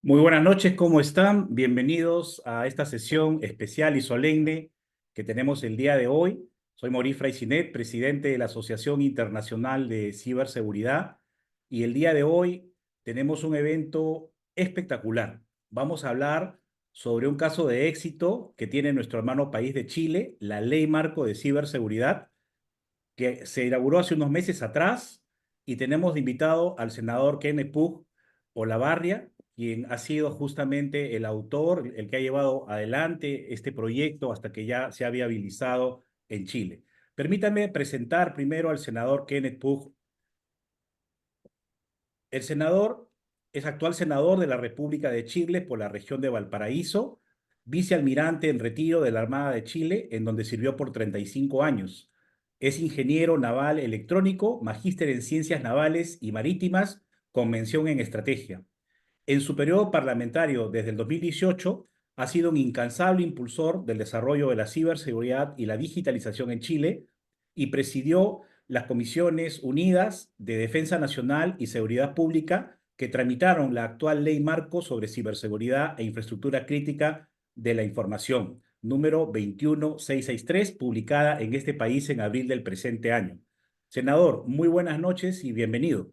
Muy buenas noches, ¿cómo están? Bienvenidos a esta sesión especial y solemne que tenemos el día de hoy. Soy Maurice Fraissinet, presidente de la Asociación Internacional de Ciberseguridad, y el día de hoy tenemos un evento espectacular. Vamos a hablar sobre un caso de éxito que tiene nuestro hermano país de Chile, la Ley Marco de Ciberseguridad, que se inauguró hace unos meses atrás, y tenemos de invitado al senador Kenneth Pugh Olavarria, quien ha sido justamente el autor, el que ha llevado adelante este proyecto hasta que ya se ha viabilizado en Chile. Permítame presentar primero al senador Kenneth Pugh. El senador es actual senador de la República de Chile por la región de Valparaíso, vicealmirante en retiro de la Armada de Chile, en donde sirvió por 35 años. Es ingeniero naval electrónico, magíster en ciencias navales y marítimas, con mención en estrategia. En su periodo parlamentario desde el 2018, ha sido un incansable impulsor del desarrollo de la ciberseguridad y la digitalización en Chile, y presidió las Comisiones Unidas de Defensa Nacional y Seguridad Pública que tramitaron la actual Ley Marco sobre Ciberseguridad e Infraestructura Crítica de la Información, número 21663, publicada en este país en abril del presente año. Senador, muy buenas noches y bienvenido.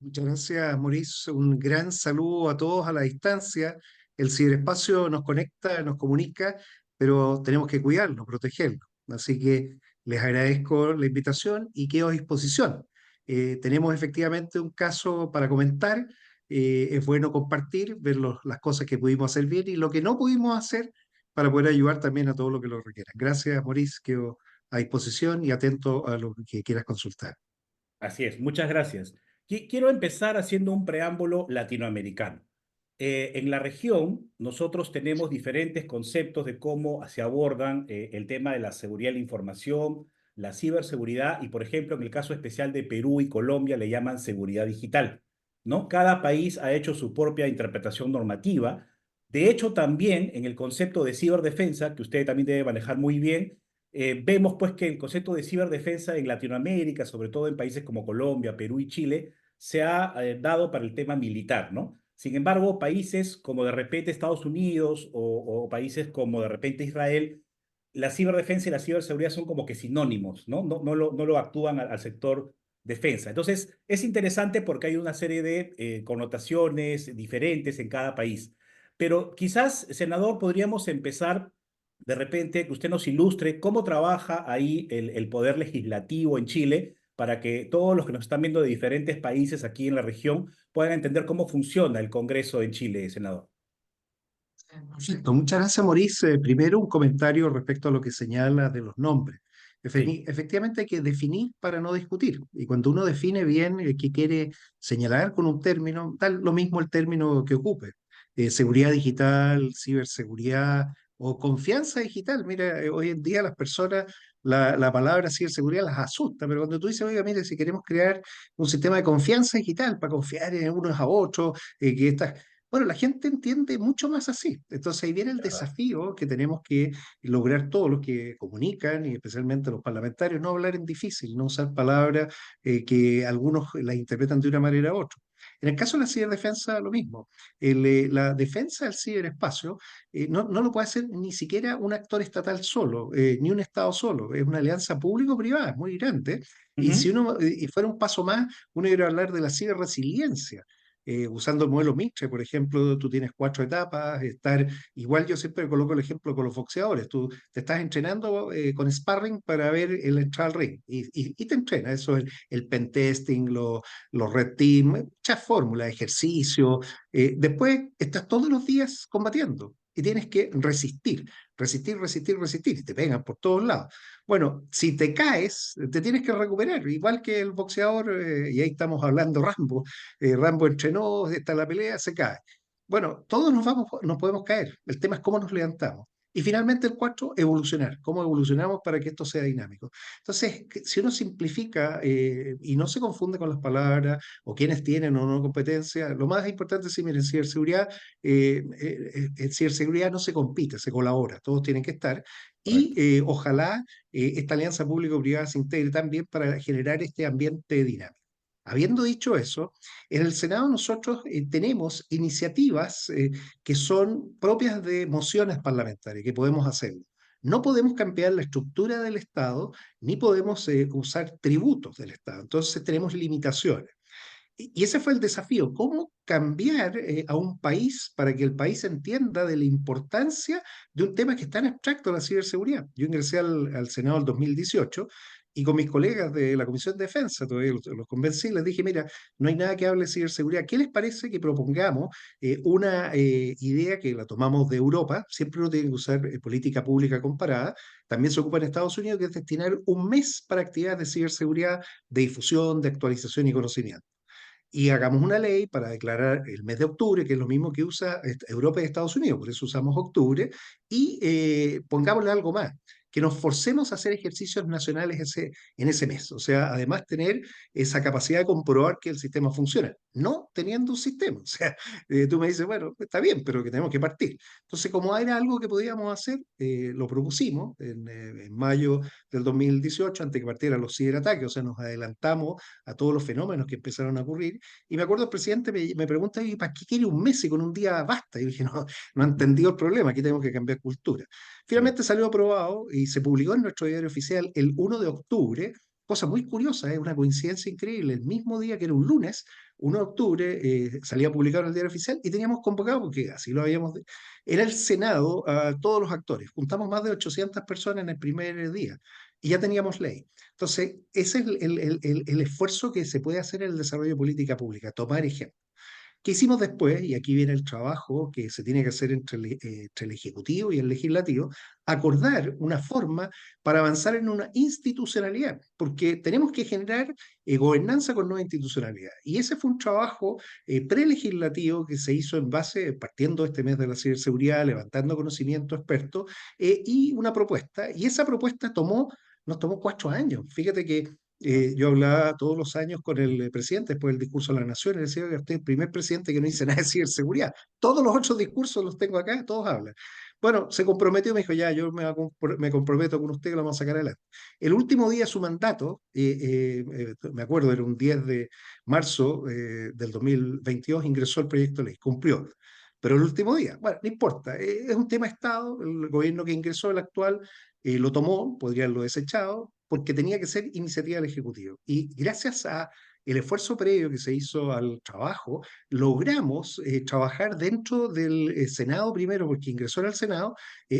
Muchas gracias, Maurice. Un gran saludo a todos a la distancia. El ciberespacio nos conecta, nos comunica, pero tenemos que cuidarlo, protegerlo. Así que les agradezco la invitación y quedo a disposición. Tenemos efectivamente un caso para comentar. Es bueno compartir, ver las cosas que pudimos hacer bien y lo que no pudimos hacer para poder ayudar también a todos los que lo requieran. Gracias, Maurice. Quedo a disposición y atento a lo que quieras consultar. Así es, muchas gracias. Quiero empezar haciendo un preámbulo latinoamericano. En la región, nosotros tenemos diferentes conceptos de cómo se abordan el tema de la seguridad de la información, la ciberseguridad, y por ejemplo, en el caso especial de Perú y Colombia le llaman seguridad digital, ¿no? Cada país ha hecho su propia interpretación normativa. De hecho, también en el concepto de ciberdefensa, que usted también debe manejar muy bien, vemos pues que el concepto de ciberdefensa en Latinoamérica, sobre todo en países como Colombia, Perú y Chile, se ha dado para el tema militar, ¿no? Sin embargo, países como de repente Estados Unidos o países como de repente Israel, la ciberdefensa y la ciberseguridad son como que sinónimos, ¿no? No lo actúan al sector defensa. Entonces, es interesante porque hay una serie de connotaciones diferentes en cada país. Pero quizás, senador, podríamos empezar de repente que usted nos ilustre cómo trabaja ahí el poder legislativo en Chile, para que todos los que nos están viendo de diferentes países aquí en la región puedan entender cómo funciona el Congreso en Chile, senador. Perfecto, muchas gracias, Maurice. Primero, un comentario respecto a lo que señala de los nombres. Sí. Efectivamente, hay que definir para no discutir. Y cuando uno define bien qué quiere señalar con un término, da lo mismo el término que ocupe. Seguridad digital, ciberseguridad o confianza digital. Mira, hoy en día las personas, la palabra ciberseguridad las asusta, pero cuando tú dices, oiga, mire, si queremos crear un sistema de confianza digital para confiar en unos a otros, que estas bueno, la gente entiende mucho más así. Entonces ahí viene el ¿Verdad? desafío que tenemos que lograr todos los que comunican y especialmente los parlamentarios, no hablar en difícil, no usar palabras que algunos las interpretan de una manera u otra. En el caso de la ciberdefensa, lo mismo. La defensa del ciberespacio no lo puede hacer ni siquiera un actor estatal solo, ni un Estado solo. Es una alianza público-privada muy grande. Y si Ujú. uno y fuera un paso más, uno iba a hablar de la ciberresiliencia usando el modelo Mitre, por ejemplo, tú tienes cuatro etapas, estar, igual yo siempre coloco el ejemplo con los boxeadores, tú te estás entrenando con sparring para ver el entrar al ring y te entrena, eso es el pentesting, los red team, muchas fórmulas, ejercicio, después estás todos los días combatiendo. Y tienes que resistir, resistir, resistir, resistir, y te pegan por todos lados. Bueno, si te caes, te tienes que recuperar, igual que el boxeador, y ahí estamos hablando Rambo, Rambo entrenó, está la pelea, se cae. Bueno, todos nos podemos caer. El tema es cómo nos levantamos. Y finalmente el cuatro, evolucionar. ¿Cómo evolucionamos para que esto sea dinámico? Entonces, si uno simplifica y no se confunde con las palabras o quienes tienen o no competencia, lo más importante es decir, miren, en ciberseguridad no se compite, se colabora, todos tienen que estar. Y Correcto. ojalá esta alianza público-privada se integre también para generar este ambiente dinámico. Habiendo dicho eso, en el Senado nosotros tenemos iniciativas que son propias de mociones parlamentarias que podemos hacer. No podemos cambiar la estructura del Estado ni podemos usar tributos del Estado. Entonces tenemos limitaciones. Y ese fue el desafío, cómo cambiar a un país para que el país entienda de la importancia de un tema que es tan abstracto, la ciberseguridad. Yo ingresé al Senado en 2018 y con mis colegas de la Comisión de Defensa, todavía los convencí, les dije, mira, no hay nada que hable de ciberseguridad. ¿Qué les parece que propongamos una idea que la tomamos de Europa? Siempre uno tiene que usar política pública comparada. También se ocupa en Estados Unidos, que es destinar un mes para actividades de ciberseguridad, de difusión, de actualización y conocimiento y hagamos una ley para declarar el mes de octubre, que es lo mismo que usa Europa y Estados Unidos, por eso usamos octubre, y pongámosle algo más, que nos forcemos a hacer ejercicios nacionales en ese mes. O sea, además tener esa capacidad de comprobar que el sistema funciona, no teniendo un sistema. O sea, tú me dices, bueno, está bien, pero que tenemos que partir. Entonces, como era algo que podíamos hacer, lo propusimos en mayo del 2018, antes que partieran los ciberataques, o sea, nos adelantamos a todos los fenómenos que empezaron a ocurrir y me acuerdo el presidente me pregunta, ¿y para qué quiere un mes y con un día basta? Y yo dije, no, no he entendido el problema, aquí tenemos que cambiar cultura. Sí. Finalmente salió aprobado y se publicó en nuestro diario oficial el 1 de octubre, cosa muy curiosa, es una coincidencia increíble, el mismo día que era un lunes, 1 de octubre, salía publicado en el diario oficial y teníamos convocado, porque así lo habíamos, era el Senado a todos los actores, juntamos más de 800 personas en el primer día y ya teníamos ley. Entonces, ese es el esfuerzo que se puede hacer en el desarrollo de política pública, tomar ejemplo. ¿Qué hicimos después? Y aquí viene el trabajo que se tiene que hacer entre el Ejecutivo y el Legislativo, acordar una forma para avanzar en una institucionalidad, porque tenemos que generar gobernanza con nueva institucionalidad. Y ese fue un trabajo prelegislativo que se hizo en base, partiendo este mes de la ciberseguridad, levantando conocimiento experto, y una propuesta. Y esa propuesta nos tomó 4 años. Fíjate que yo hablaba todos los años con el presidente después del discurso de la Nación y le decía que usted es el primer presidente que no dice nada de ciberseguridad. Todos los otros discursos los tengo acá, todos hablan. Bueno, se comprometió, me dijo, ya, me comprometo con usted que lo vamos a sacar adelante. El último día de su mandato, me acuerdo, era un 10 de marzo del 2022, ingresó el proyecto de ley, cumplió. Pero el último día, bueno, no importa, es un tema de Estado, el gobierno que ingresó, el actual, lo tomó, podría haberlo desechado, porque tenía que ser iniciativa del Ejecutivo. Y gracias a el esfuerzo previo que se hizo al trabajo, logramos trabajar dentro del Senado primero, porque ingresó al Senado,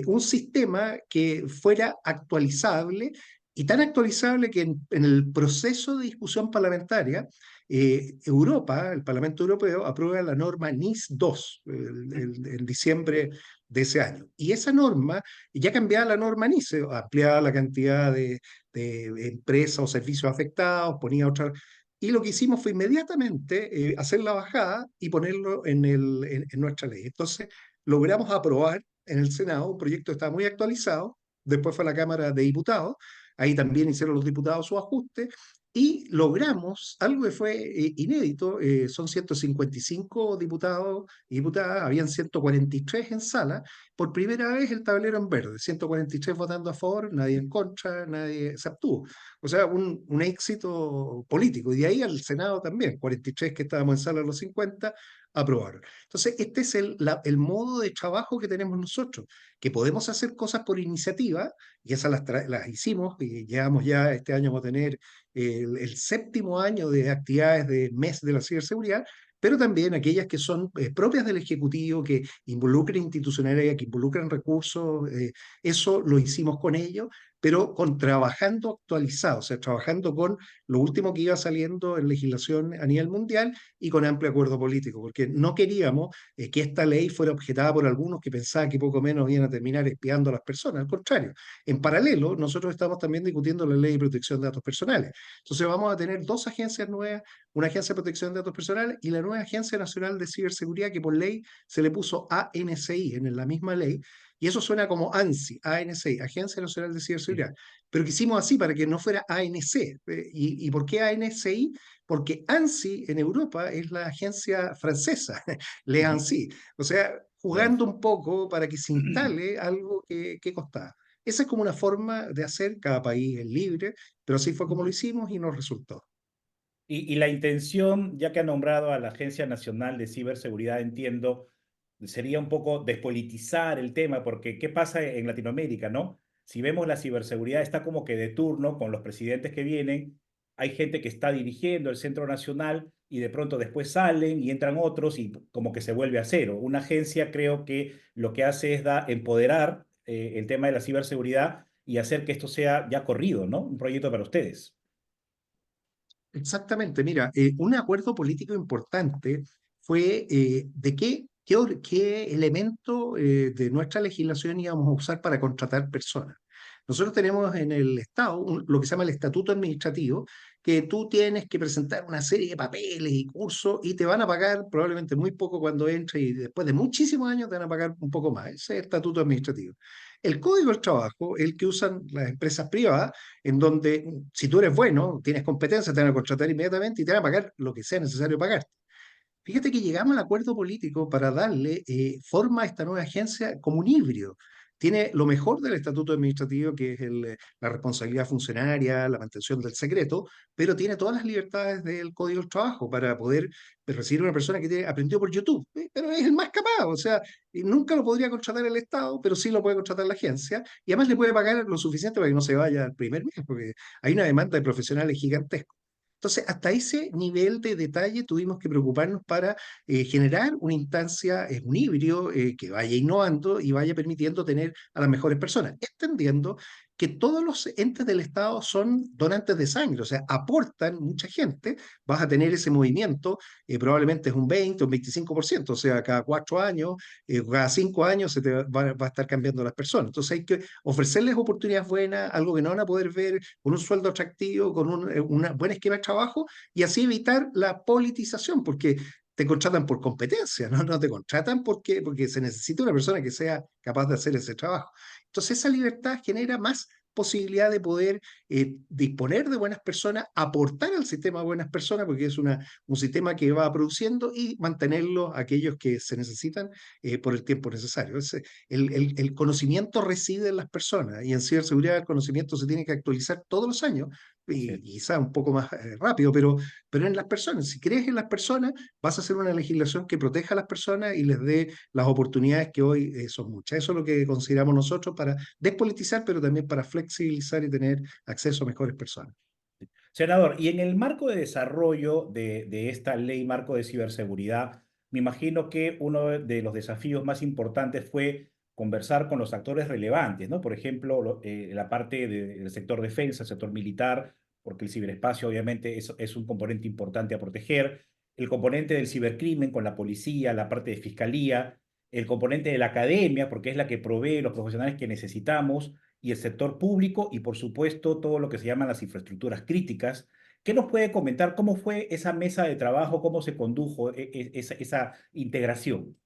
un sistema que fuera actualizable y tan actualizable que en el proceso de discusión parlamentaria, Europa, el Parlamento Europeo, aprueba la norma NIS 2 en diciembre de ese año. Y esa norma ya cambiaba la norma NIS, ampliaba la cantidad de empresas o servicios afectados, ponía otra. Y lo que hicimos fue inmediatamente hacer la bajada y ponerlo en nuestra ley. Entonces, logramos aprobar en el Senado un proyecto que estaba muy actualizado, después fue a la Cámara de Diputados, ahí también hicieron los diputados su ajuste, y logramos algo que fue inédito, son 155 diputados y diputadas, habían 143 en sala, por primera vez el tablero en verde, 143 votando a favor, nadie en contra, nadie se abstuvo. O sea, un éxito político. Y de ahí al Senado también, 43 que estábamos en sala de los 50, aprobaron. Entonces, este es el modo de trabajo que tenemos nosotros, que podemos hacer cosas por iniciativa, y esas las hicimos, y llevamos ya, este año vamos a tener el séptimo año de actividades de mes de la ciberseguridad, pero también aquellas que son propias del Ejecutivo, que involucran institucionalidad, que involucran recursos, eso lo hicimos con ellos, pero trabajando actualizado, o sea, trabajando con lo último que iba saliendo en legislación a nivel mundial y con amplio acuerdo político, porque no queríamos que esta ley fuera objetada por algunos que pensaban que poco menos iban a terminar espiando a las personas, al contrario. En paralelo, nosotros estamos también discutiendo la ley de protección de datos personales. Entonces vamos a tener dos agencias nuevas, una agencia de protección de datos personales y la nueva Agencia Nacional de Ciberseguridad que por ley se le puso ANSI en la misma ley. Y eso suena como ANSI, ANSI, Agencia Nacional de Sí. Ciberseguridad. Pero quisimos así para que no fuera ANC. ¿Y por qué ANSI? Porque ANSI en Europa es la agencia francesa, Le Ujú. ANSI. O sea, Claro. jugando un poco para que se instale algo que costaba. Esa es como una forma de hacer, cada país es libre, pero así fue como lo hicimos y nos resultó. Y la intención, ya que ha nombrado a la Agencia Nacional de Ciberseguridad, entiendo, sería un poco despolitizar el tema, porque ¿qué pasa en Latinoamérica, no? Si vemos la ciberseguridad está como que de turno con los presidentes que vienen, hay gente que está dirigiendo el Centro Nacional y de pronto después salen y entran otros y como que se vuelve a cero. Una agencia creo que lo que hace es empoderar el tema de la ciberseguridad y hacer que esto sea ya corrido, ¿no? Un proyecto para ustedes. Exactamente, mira, un acuerdo político importante fue de qué elemento de nuestra legislación íbamos a usar para contratar personas. Nosotros tenemos en el Estado lo que se llama el estatuto administrativo, que tú tienes que presentar una serie de papeles y cursos y te van a pagar probablemente muy poco cuando entres y después de muchísimos años te van a pagar un poco más. Ese es el estatuto administrativo. El código del trabajo, el que usan las empresas privadas, en donde si tú eres bueno, tienes competencia, te van a contratar inmediatamente y te van a pagar lo que sea necesario pagar. Fíjate que llegamos al acuerdo político para darle forma a esta nueva agencia como un híbrido. Tiene lo mejor del estatuto administrativo, que es la responsabilidad funcionaria, la mantención del secreto, pero tiene todas las libertades del Código del Trabajo para poder recibir una persona que aprendió por YouTube, pero es el más capaz, o sea, nunca lo podría contratar el Estado, pero sí lo puede contratar la agencia, y además le puede pagar lo suficiente para que no se vaya al primer mes, porque hay una demanda de profesionales gigantesca. Entonces, hasta ese nivel de detalle tuvimos que preocuparnos para generar una instancia, un híbrido que vaya innovando y vaya permitiendo tener a las mejores personas, entendiendo que todos los entes del Estado son donantes de sangre, o sea, aportan mucha gente, vas a tener ese movimiento, probablemente es un 20 o un 25%, o sea, cada 4 años, cada 5 años se te va a estar cambiando las personas. Entonces hay que ofrecerles oportunidades buenas, algo que no van a poder ver con un sueldo atractivo, con un buen esquema de trabajo y así evitar la politización, porque te contratan por competencia, ¿no? No te contratan porque se necesita una persona que sea capaz de hacer ese trabajo. Entonces esa libertad genera más posibilidad de poder disponer de buenas personas, aportar al sistema de buenas personas, porque es un sistema que va produciendo y mantenerlo aquellos que se necesitan por el tiempo necesario. El conocimiento reside en las personas y en ciberseguridad el conocimiento se tiene que actualizar todos los años Así y es. quizá un poco más rápido, pero en las personas. Si crees en las personas, vas a hacer una legislación que proteja a las personas y les dé las oportunidades que hoy son muchas. Eso es lo que consideramos nosotros para despolitizar, pero también para flexibilizar y tener acceso a mejores personas. Senador, y en el marco de desarrollo de esta ley marco de ciberseguridad, me imagino que uno de los desafíos más importantes fue conversar con los actores relevantes, ¿no? Por ejemplo, la parte del sector defensa, sector militar, porque el ciberespacio obviamente es un componente importante a proteger, el componente del cibercrimen con la policía, la parte de fiscalía, el componente de la academia, porque es la que provee los profesionales que necesitamos y el sector público y, por supuesto, todo lo que se llaman las infraestructuras críticas. ¿Qué nos puede comentar? ¿Cómo fue esa mesa de trabajo? ¿Cómo se condujo esa integración?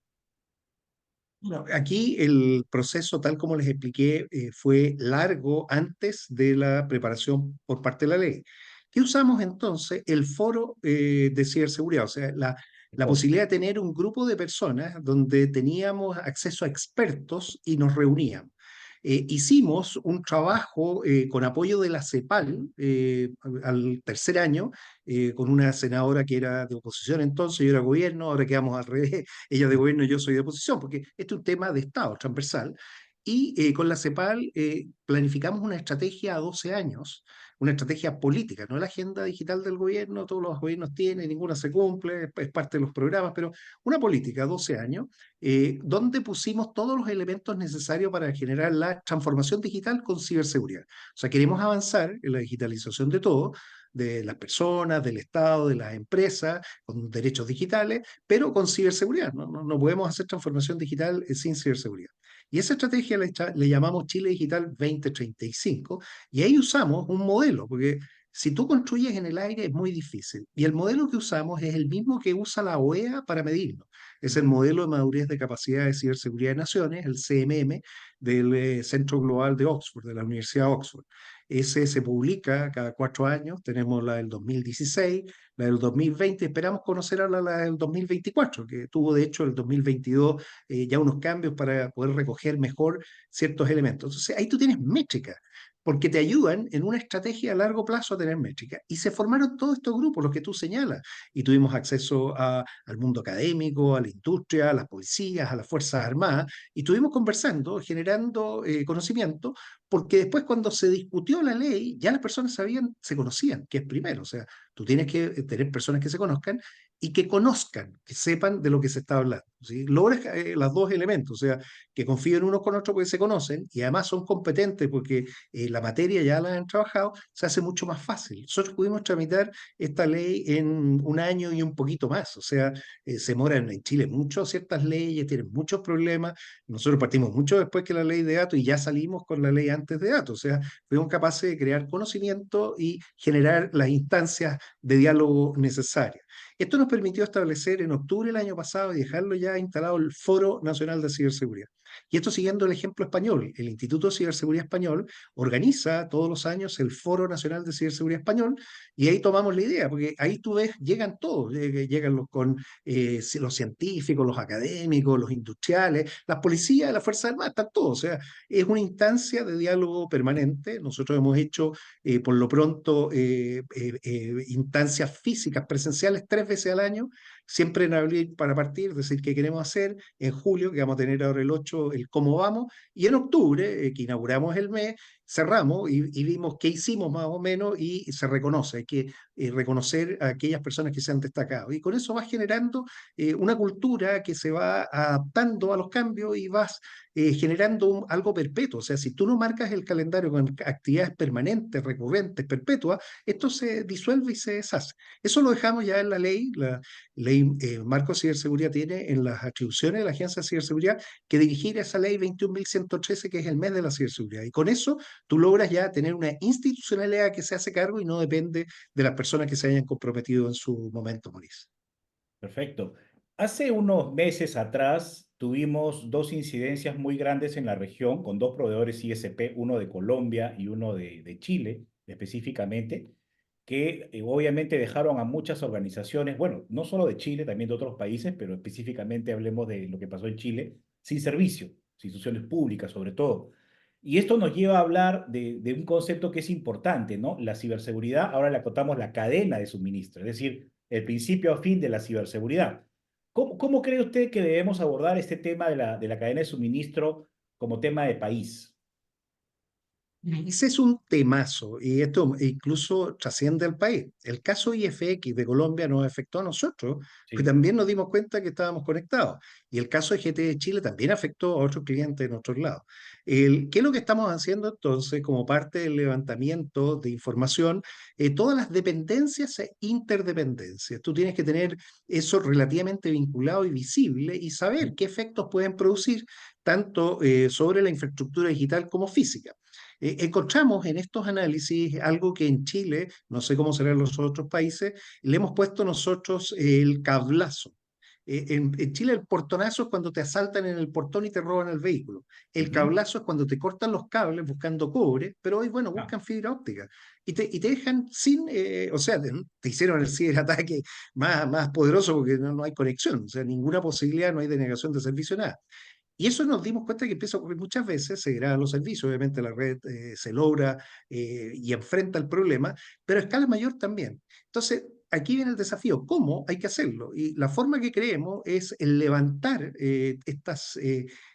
Bueno, aquí el proceso, tal como les expliqué, fue largo antes de la preparación por parte de la ley. ¿Qué usamos entonces? El foro de ciberseguridad, o sea, la Por- posibilidad de tener un grupo de personas donde teníamos acceso a expertos y nos reuníamos. Hicimos un trabajo con apoyo de la CEPAL al tercer año, con una senadora que era de oposición entonces, yo era gobierno, ahora quedamos al revés, ella de gobierno y yo soy de oposición, porque este es un tema de Estado transversal. Y con la CEPAL planificamos una estrategia a 12 años, una estrategia política, no la agenda digital del gobierno, todos los gobiernos tienen, ninguna se cumple, es parte de los programas, pero una política a 12 años, donde pusimos todos los elementos necesarios para generar la transformación digital con ciberseguridad. O sea, queremos avanzar en la digitalización de todo, de las personas, del Estado, de las empresas, con derechos digitales, pero con ciberseguridad. No podemos hacer transformación digital sin ciberseguridad. Y esa estrategia le llamamos Chile Digital 2035, y ahí usamos un modelo, porque si tú construyes en el aire es muy difícil. Y el modelo que usamos es el mismo que usa la OEA para medirnos. Es el modelo de madurez de capacidad de ciberseguridad de naciones, el CMM, del Centro Global de Oxford, de la Universidad de Oxford. Ese se publica cada 4 años, tenemos la del 2016, la del 2020, esperamos conocer ahora la del 2024, que tuvo de hecho el 2022 ya unos cambios para poder recoger mejor ciertos elementos. Entonces ahí tú tienes métricas. porque te ayudan en una estrategia a largo plazo a tener métrica. Y se formaron todos estos grupos, los que tú señalas, y tuvimos acceso al mundo académico, a la industria, a las policías, a las Fuerzas Armadas, y estuvimos conversando, generando conocimiento, porque después cuando se discutió la ley, ya las personas sabían, se conocían, que es primero, o sea, tú tienes que tener personas que se conozcan y que conozcan, que sepan de lo que se está hablando. ¿Sí? Logras los dos elementos, o sea, que confíen unos con otros porque se conocen y además son competentes porque la materia ya la han trabajado, se hace mucho más fácil. Nosotros pudimos tramitar esta ley en un año y un poquito más, o sea, se demoran en Chile mucho ciertas leyes, tienen muchos problemas. Nosotros partimos mucho después que la ley de datos y ya salimos con la ley antes de datos, o sea, fuimos capaces de crear conocimiento y generar las instancias de diálogo necesarias. Esto nos permitió establecer en octubre del año pasado y dejarlo ya instalado el Foro Nacional de Ciberseguridad. Y esto siguiendo el ejemplo español, el Instituto de Ciberseguridad Español organiza todos los años el Foro Nacional de Ciberseguridad Español y ahí tomamos la idea, porque ahí tú ves, llegan todos, llegan los científicos, los académicos, los industriales, las policías, las Fuerzas Armadas, están todos. O sea, es una instancia de diálogo permanente. Nosotros hemos hecho, por lo pronto, instancias físicas, presenciales, 3 veces al año, siempre en abril para partir, decir qué queremos hacer, en julio, que vamos a tener ahora el 8 el cómo vamos, y en octubre, que inauguramos el mes, cerramos y vimos qué hicimos más o menos y se reconoce, hay que reconocer a aquellas personas que se han destacado. Y con eso vas generando una cultura que se va adaptando a los cambios y vas generando algo perpetuo. O sea, si tú no marcas el calendario con actividades permanentes, recurrentes, perpetuas, esto se disuelve y se deshace. Eso lo dejamos ya en la ley. La ley Marco de Ciberseguridad tiene en las atribuciones de la Agencia de Ciberseguridad que dirigir esa ley 21.113, que es el mes de la ciberseguridad. Y con eso tú logras ya tener una institucionalidad que se hace cargo y no depende de las personas que se hayan comprometido en su momento, Mauricio. Perfecto. Hace unos meses atrás tuvimos dos incidencias muy grandes en la región con dos proveedores ISP, uno de Colombia y uno de Chile específicamente, que obviamente dejaron a muchas organizaciones, bueno, no solo de Chile, también de otros países, pero específicamente hablemos de lo que pasó en Chile, sin servicio, instituciones públicas sobre todo. Y esto nos lleva a hablar de un concepto que es importante, ¿no? La ciberseguridad, ahora le acotamos la cadena de suministro, es decir, el principio a fin de la ciberseguridad. ¿Cómo cree usted que debemos abordar este tema de la cadena de suministro como tema de país? Ese es un temazo y esto incluso trasciende al país. El caso IFX de Colombia nos afectó a nosotros, pero Sí. también nos dimos cuenta que estábamos conectados. Y el caso de GT de Chile también afectó a otros clientes de otros lados. ¿Qué es lo que estamos haciendo entonces como parte del levantamiento de información? Todas las dependencias e interdependencias. Tú tienes que tener eso relativamente vinculado y visible y saber qué efectos pueden producir tanto sobre la infraestructura digital como física. Encontramos en estos análisis algo que en Chile, no sé cómo será en los otros países, le hemos puesto nosotros el cablazo. En Chile el portonazo es cuando te asaltan en el portón y te roban el vehículo. El Ujú. cablazo es cuando te cortan los cables buscando cobre, pero hoy, bueno, Ah, buscan fibra óptica. Y te dejan sin, o sea, te hicieron el ciberataque más poderoso porque no hay conexión, o sea, ninguna posibilidad, no hay denegación de servicio, nada. Y eso nos dimos cuenta que empieza a ocurrir muchas veces, se graban los servicios, obviamente la red se logra y enfrenta el problema, pero a escala mayor también. Entonces, aquí viene el desafío, ¿cómo hay que hacerlo? Y la forma que creemos es el levantar estas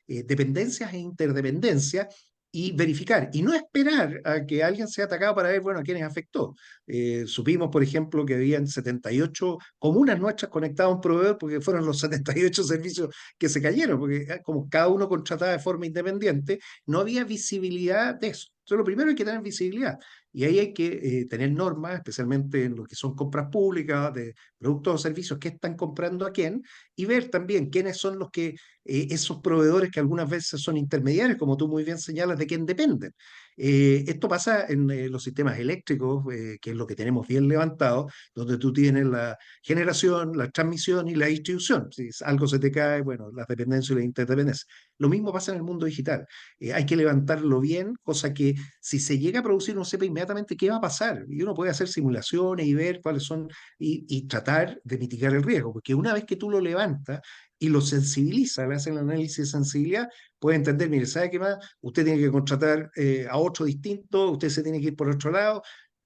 dependencias e interdependencias y verificar, y no esperar a que alguien sea atacado para ver, bueno, a quiénes afectó. Supimos, por ejemplo, que habían 78 comunas nuestras conectadas a un proveedor porque fueron los 78 servicios que se cayeron, porque como cada uno contrataba de forma independiente, no había visibilidad de eso. Entonces, lo primero hay que tener visibilidad. Y ahí hay que tener normas, especialmente en lo que son compras públicas de productos o servicios que están comprando a quién, y ver también quiénes son los que, esos proveedores que algunas veces son intermediarios, como tú muy bien señalas, de quién dependen. Esto pasa en los sistemas eléctricos, que es lo que tenemos bien levantado, donde tú tienes la generación, la transmisión y la distribución. Si algo se te cae, bueno, las dependencias y las interdependencias. Lo mismo pasa en el mundo digital. Hay que levantarlo bien, cosa que si se llega a producir, no sepa inmediatamente qué va a pasar. Y uno puede hacer simulaciones y ver cuáles son, y tratar de mitigar el riesgo, porque una vez que tú lo levantas y lo sensibiliza, le hacen el análisis de sensibilidad, puede entender, mire, ¿sabe qué más? Usted tiene que contratar a otro distinto, usted se tiene que ir por otro lado,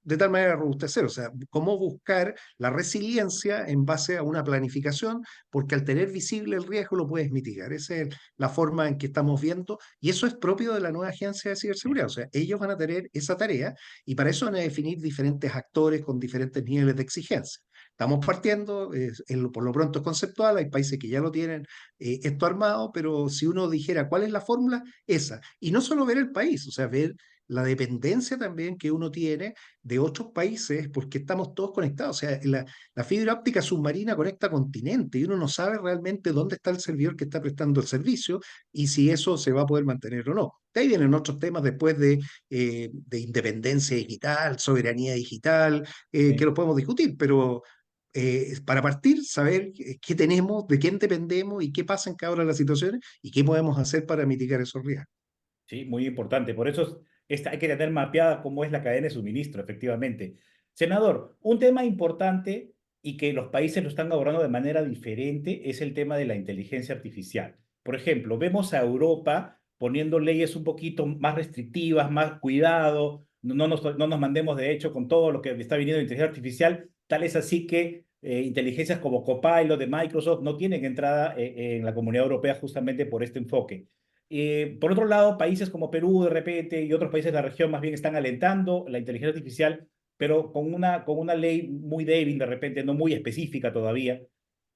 de tal manera robustecer, o sea, cómo buscar la resiliencia en base a una planificación, porque al tener visible el riesgo lo puedes mitigar. Esa es la forma en que estamos viendo, y eso es propio de la nueva agencia de ciberseguridad, o sea, ellos van a tener esa tarea y para eso van a definir diferentes actores con diferentes niveles de exigencia. Estamos partiendo, por lo pronto es conceptual, hay países que ya lo tienen esto armado, pero si uno dijera cuál es la fórmula, esa. Y no solo ver el país, o sea, ver la dependencia también que uno tiene de otros países, porque estamos todos conectados. O sea, la fibra óptica submarina conecta continentes y uno no sabe realmente dónde está el servidor que está prestando el servicio y si eso se va a poder mantener o no. De ahí vienen otros temas después de independencia digital, soberanía digital, que Sí. lo podemos discutir, pero para partir, saber qué tenemos, de quién dependemos y qué pasa en cada una de las situaciones y qué podemos hacer para mitigar esos riesgos. Sí, muy importante. Por eso hay que tener mapeada cómo es la cadena de suministro, efectivamente. Senador, un tema importante y que los países lo están abordando de manera diferente es el tema de la inteligencia artificial. Por ejemplo, vemos a Europa poniendo leyes un poquito más restrictivas, más cuidado, no nos mandemos de hecho con todo lo que está viniendo de inteligencia artificial, tal es así que inteligencias como Copilot de Microsoft no tienen entrada en la Comunidad Europea justamente por este enfoque. Por otro lado, países como Perú de repente y otros países de la región más bien están alentando la inteligencia artificial, pero con una ley muy débil de repente, no muy específica todavía.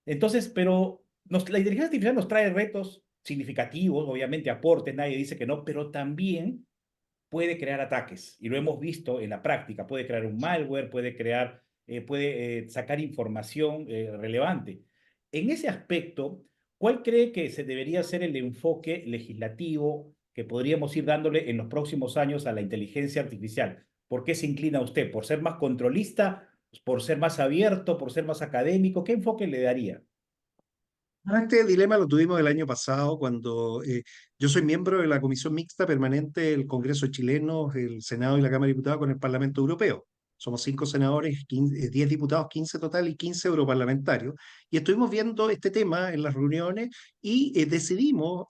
Entonces, pero la inteligencia artificial nos trae retos significativos, obviamente aportes, nadie dice que no, pero también puede crear ataques y lo hemos visto en la práctica, puede crear un malware, puede sacar información relevante. En ese aspecto, ¿cuál cree que se debería ser el enfoque legislativo que podríamos ir dándole en los próximos años a la inteligencia artificial? ¿Por qué se inclina usted? ¿Por ser más controlista? ¿Por ser más abierto? ¿Por ser más académico? ¿Qué enfoque le daría? Este dilema lo tuvimos el año pasado cuando yo soy miembro de la Comisión Mixta Permanente del Congreso chileno, el Senado y la Cámara de Diputados con el Parlamento Europeo. Somos 5 senadores, 10 diputados, 15 total y 15 europarlamentarios. Y estuvimos viendo este tema en las reuniones y decidimos,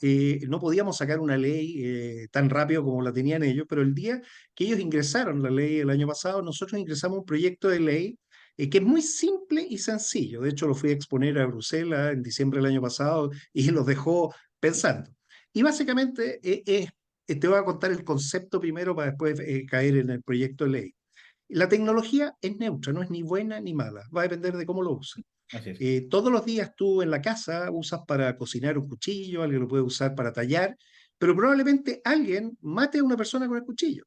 no podíamos sacar una ley tan rápido como la tenían ellos, pero el día que ellos ingresaron la ley el año pasado, nosotros ingresamos un proyecto de ley que es muy simple y sencillo. De hecho, lo fui a exponer a Bruselas en diciembre del año pasado y los dejó pensando. Y básicamente te voy a contar el concepto primero para después caer en el proyecto de ley. La tecnología es neutra, no es ni buena ni mala, va a depender de cómo lo uses. Así es. Todos los días tú en la casa usas para cocinar un cuchillo, alguien lo puede usar para tallar, pero probablemente alguien mate a una persona con el cuchillo.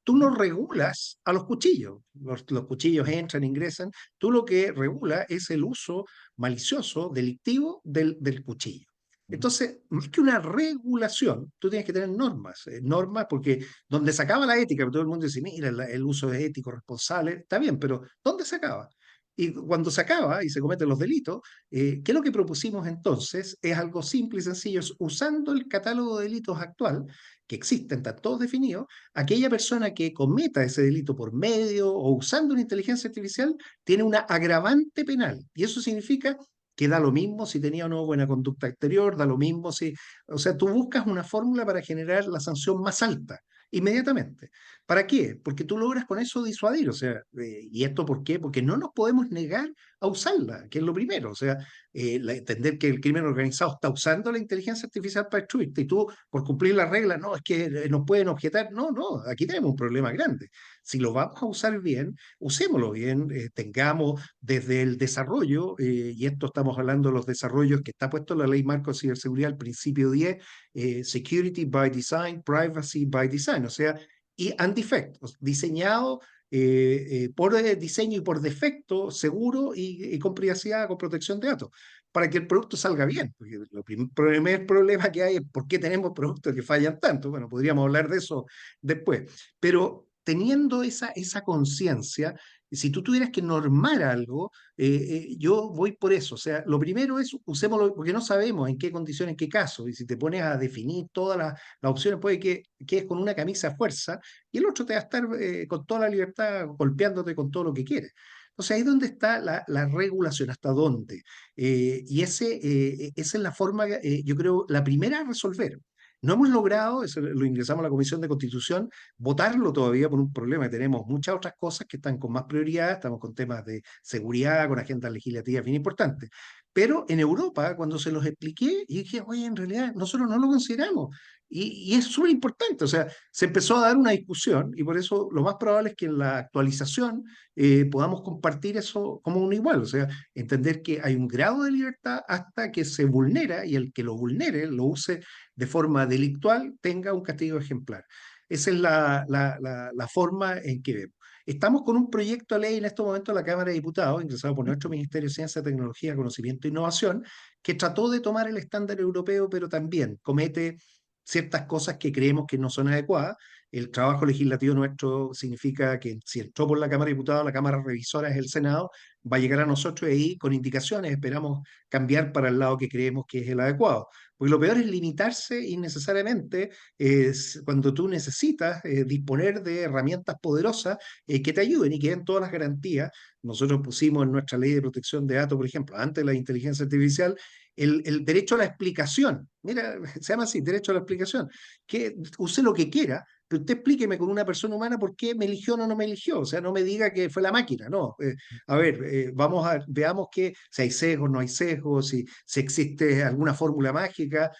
Tú no regulas a los cuchillos. Los cuchillos entran, ingresan. Tú lo que regula es el uso malicioso, delictivo del cuchillo. Entonces, más que una regulación, tú tienes que tener normas. Normas porque donde se acaba la ética, todo el mundo dice, mira, el uso es ético, responsable, está bien, pero ¿dónde se acaba? Y cuando se acaba y se cometen los delitos, ¿qué es lo que propusimos entonces? Es algo simple y sencillo, es usando el catálogo de delitos actual, que existen, están todos definidos, aquella persona que cometa ese delito por medio o usando una inteligencia artificial tiene una agravante penal. Y eso significa que da lo mismo si tenía o no buena conducta exterior, da lo mismo si... O sea, tú buscas una fórmula para generar la sanción más alta, inmediatamente. ¿Para qué? Porque tú logras con eso disuadir. O sea, ¿y esto por qué? Porque no nos podemos negar a usarla, que es lo primero. O sea, entender que el crimen organizado está usando la inteligencia artificial para destruirte y tú, por cumplir las reglas, no, es que nos pueden objetar. No, no, aquí tenemos un problema grande. Si lo vamos a usar bien, usémoslo bien, tengamos desde el desarrollo, y esto estamos hablando de los desarrollos que está puesto en la Ley Marco de Ciberseguridad, el principio 10, Security by Design, Privacy by Design, o sea, y and defect, diseñado por diseño y por defecto, seguro y con privacidad, con protección de datos, para que el producto salga bien. Porque primer problema que hay es por qué tenemos productos que fallan tanto. Bueno, podríamos hablar de eso después. Pero teniendo esa conciencia, Si tú tuvieras que normar algo, yo voy por eso. O sea, lo primero es usémoslo porque no sabemos en qué condiciones, en qué caso. Y si te pones a definir todas las opciones, puede que quedes con una camisa a fuerza y el otro te va a estar con toda la libertad golpeándote con todo lo que quieres. Entonces ahí es donde está la regulación, hasta dónde. Esa es la forma, yo creo, la primera a resolver. No hemos logrado, eso lo ingresamos a la Comisión de Constitución, votarlo todavía por un problema. Tenemos muchas otras cosas que están con más prioridad, estamos con temas de seguridad, con agendas legislativas bien importantes. Pero en Europa, cuando se los expliqué, y dije, oye, en realidad nosotros no lo consideramos. Y es súper importante, o sea, se empezó a dar una discusión y por eso lo más probable es que en la actualización podamos compartir eso como un igual, o sea, entender que hay un grado de libertad hasta que se vulnera y el que lo vulnere, lo use de forma delictual, tenga un castigo ejemplar. Esa es la forma en que vemos. Estamos con un proyecto de ley en estos momentos en la Cámara de Diputados, ingresado por nuestro Ministerio de Ciencia, Tecnología, Conocimiento e Innovación, que trató de tomar el estándar europeo, pero también comete ciertas cosas que creemos que no son adecuadas. El trabajo legislativo nuestro significa que si entró por la Cámara de Diputados, la Cámara Revisora es el Senado, va a llegar a nosotros y ahí con indicaciones esperamos cambiar para el lado que creemos que es el adecuado. Porque lo peor es limitarse innecesariamente cuando tú necesitas disponer de herramientas poderosas que te ayuden y que den todas las garantías. Nosotros pusimos en nuestra ley de protección de datos, por ejemplo, antes de la inteligencia artificial, el derecho a la explicación. Mira, se llama así, derecho a la explicación. Que use lo que quiera, pero usted explíqueme con una persona humana por qué me eligió o no me eligió. O sea, no me diga que fue la máquina, no. A ver, veamos que si hay sesgos, no hay sesgos, si existe alguna fórmula mágica.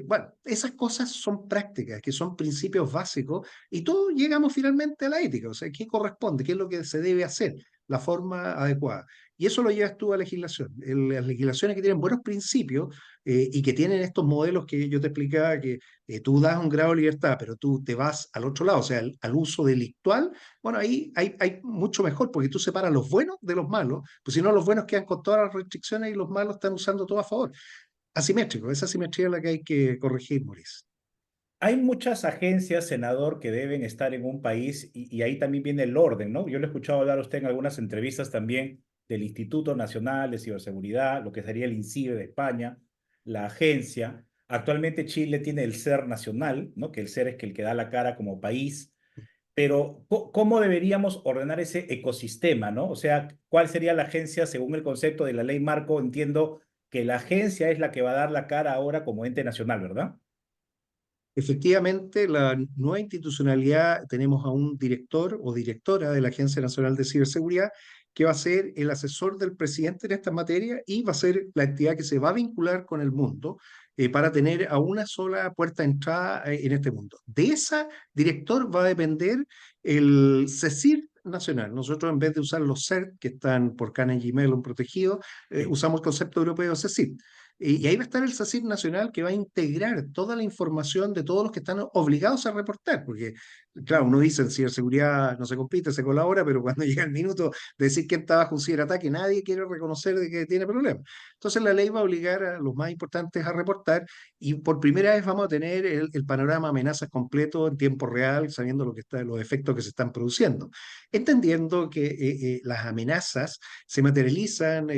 Bueno, esas cosas son prácticas, que son principios básicos, y todos llegamos finalmente a la ética. O sea, ¿qué corresponde? ¿Qué es lo que se debe hacer? La forma adecuada. Y eso lo llevas tú a legislación. Las legislaciones que tienen buenos principios y que tienen estos modelos que yo te explicaba, que tú das un grado de libertad, pero tú te vas al otro lado, o sea, al uso delictual, bueno, ahí hay mucho mejor, porque tú separas los buenos de los malos, pues si no, los buenos quedan con todas las restricciones y los malos están usando todo a favor. Asimétrico, esa asimetría es la que hay que corregir, Maurice. Hay muchas agencias, senador, que deben estar en un país y ahí también viene el orden, ¿no? Yo le he escuchado hablar a usted en algunas entrevistas también del Instituto Nacional de Ciberseguridad, lo que sería el INCIBE de España, la agencia. Actualmente Chile tiene el SER nacional, ¿no? Que el SER es que el que da la cara como país, pero ¿cómo deberíamos ordenar ese ecosistema, ¿no? O sea, ¿cuál sería la agencia según el concepto de la ley marco? Entiendo que la agencia es la que va a dar la cara ahora como ente nacional, ¿verdad? Efectivamente, la nueva institucionalidad, tenemos a un director o directora de la Agencia Nacional de Ciberseguridad que va a ser el asesor del presidente en esta materia y va a ser la entidad que se va a vincular con el mundo para tener a una sola puerta de entrada en este mundo. De esa director va a depender el CECIR nacional. Nosotros, en vez de usar los CERT que están por Carnegie Mellon protegidos, Sí. usamos el concepto europeo CECIR. Y ahí va a estar el SACIR nacional que va a integrar toda la información de todos los que están obligados a reportar, porque, claro, uno dice en ciberseguridad no se compite, se colabora, pero cuando llega el minuto de decir quién está bajo un ciberataque, nadie quiere reconocer de que tiene problemas. Entonces la ley va a obligar a los más importantes a reportar y por primera vez vamos a tener el panorama amenazas completo en tiempo real, sabiendo lo que está, los efectos que se están produciendo, entendiendo que las amenazas se materializan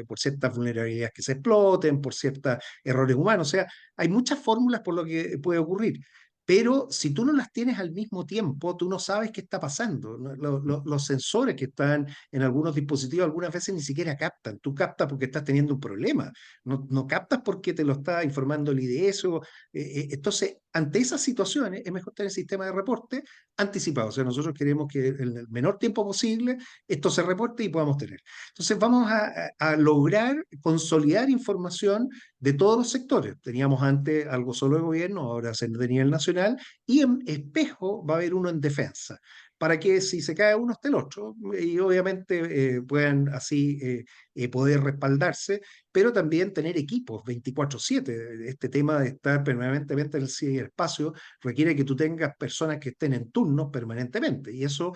por ciertas vulnerabilidades que se exploten, por ciertos errores humanos. O sea, hay muchas fórmulas por lo que puede ocurrir. Pero si tú no las tienes al mismo tiempo, tú no sabes qué está pasando. ¿No? Los sensores que están en algunos dispositivos algunas veces ni siquiera captan. Tú captas porque estás teniendo un problema. No captas porque te lo está informando el IDS. Entonces, ante esas situaciones, es mejor tener sistema de reporte anticipado. O sea, nosotros queremos que en el menor tiempo posible esto se reporte y podamos tener. Entonces vamos a lograr consolidar información de todos los sectores. Teníamos antes algo solo de gobierno, ahora se de nivel nacional, y en espejo va a haber uno en defensa, para que si se cae uno esté el otro, y obviamente puedan así poder respaldarse, pero también tener equipos 24/7. Este tema de estar permanentemente en el ciberespacio requiere que tú tengas personas que estén en turnos permanentemente, y eso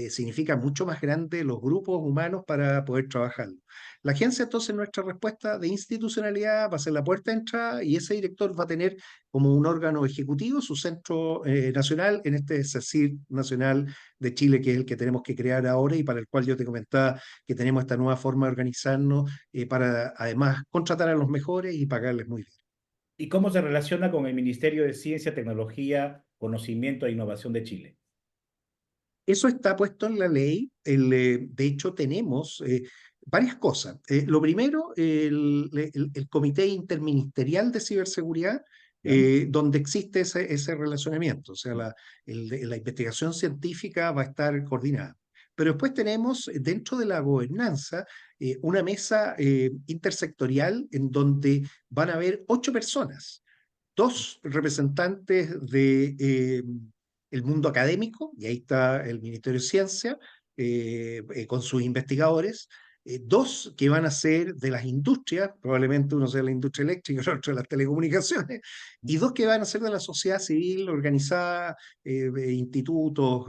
significa mucho más grande los grupos humanos para poder trabajar. La agencia, entonces, nuestra respuesta de institucionalidad va a ser la puerta de entrada y ese director va a tener como un órgano ejecutivo su centro nacional en este CECIR nacional de Chile, que es el que tenemos que crear ahora y para el cual yo te comentaba que tenemos esta nueva forma de organizarnos para además contratar a los mejores y pagarles muy bien. ¿Y cómo se relaciona con el Ministerio de Ciencia, Tecnología, Conocimiento e Innovación de Chile? Eso está puesto en la ley. De hecho, tenemos varias cosas. Lo primero, el Comité Interministerial de Ciberseguridad, ¿Ya? donde existe ese relacionamiento. O sea, la investigación científica va a estar coordinada. Pero después tenemos dentro de la gobernanza una mesa intersectorial en donde van a haber 8 personas, dos representantes de el mundo académico, y ahí está el Ministerio de Ciencia con sus investigadores, dos que van a ser de las industrias, probablemente uno sea de la industria eléctrica, el otro de las telecomunicaciones, y dos que van a ser de la sociedad civil organizada, institutos,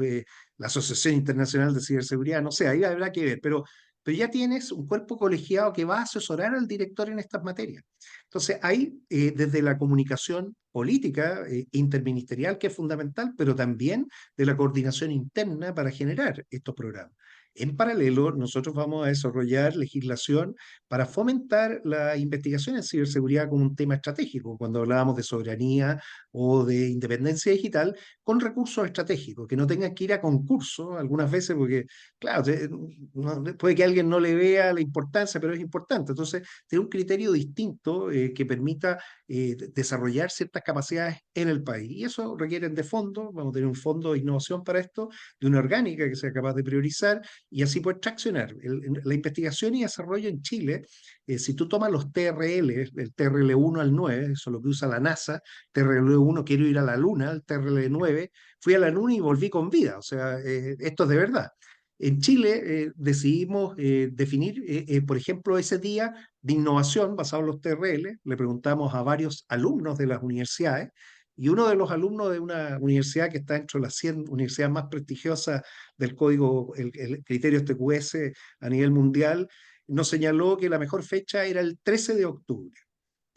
la Asociación Internacional de Ciberseguridad, no sé, ahí habrá que ver, pero ya tienes un cuerpo colegiado que va a asesorar al director en estas materias. Entonces, hay desde la comunicación política interministerial, que es fundamental, pero también de la coordinación interna para generar estos programas. En paralelo, nosotros vamos a desarrollar legislación para fomentar la investigación en ciberseguridad como un tema estratégico, cuando hablábamos de soberanía o de independencia digital, con recursos estratégicos, que no tengan que ir a concurso algunas veces, porque, claro, puede que alguien no le vea la importancia, pero es importante. Entonces, tiene un criterio distinto que permita desarrollar ciertas capacidades en el país. Y eso requiere de fondos, vamos a tener un fondo de innovación para esto, de una orgánica que sea capaz de priorizar y así poder traccionar. La investigación y desarrollo en Chile, si tú tomas los TRL, el TRL 1 al 9, eso es lo que usa la NASA, TRL 1 quiero ir a la Luna, el TRL 9 fui a la Luna y volví con vida, o sea, esto es de verdad. En Chile decidimos definir, por ejemplo, ese día de innovación basado en los TRL. Le preguntamos a varios alumnos de las universidades y uno de los alumnos de una universidad que está dentro de las 100 universidades más prestigiosas del código, el criterio TQS a nivel mundial, nos señaló que la mejor fecha era el 13 de octubre.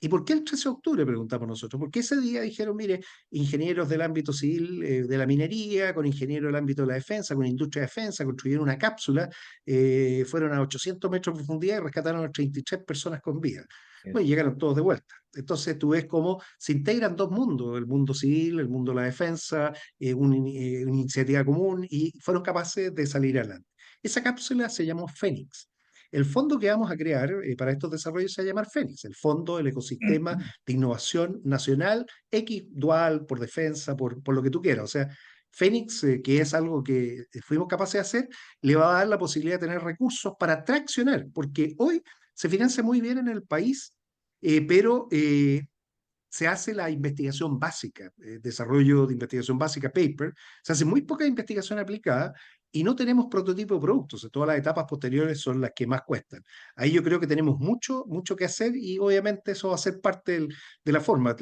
¿Y por qué el 13 de octubre? Preguntamos nosotros. Porque ese día dijeron, mire, ingenieros del ámbito civil de la minería, con ingenieros del ámbito de la defensa, con industria de defensa, construyeron una cápsula, fueron a 800 metros de profundidad y rescataron a 33 personas con vida. Bueno, y llegaron todos de vuelta. Entonces tú ves cómo se integran dos mundos, el mundo civil, el mundo de la defensa, una iniciativa común, y fueron capaces de salir adelante. Esa cápsula se llamó Fénix. El fondo que vamos a crear para estos desarrollos se va a llamar Fénix, el Fondo del Ecosistema de Innovación Nacional, X dual, por defensa, por lo que tú quieras. O sea, Fénix, que es algo que fuimos capaces de hacer, le va a dar la posibilidad de tener recursos para traccionar, porque hoy se financia muy bien en el país, pero se hace la investigación básica, desarrollo de investigación básica, paper, se hace muy poca investigación aplicada y no tenemos prototipo de productos. Todas las etapas posteriores son las que más cuestan. Ahí yo creo que tenemos mucho, mucho que hacer y obviamente eso va a ser parte de la forma.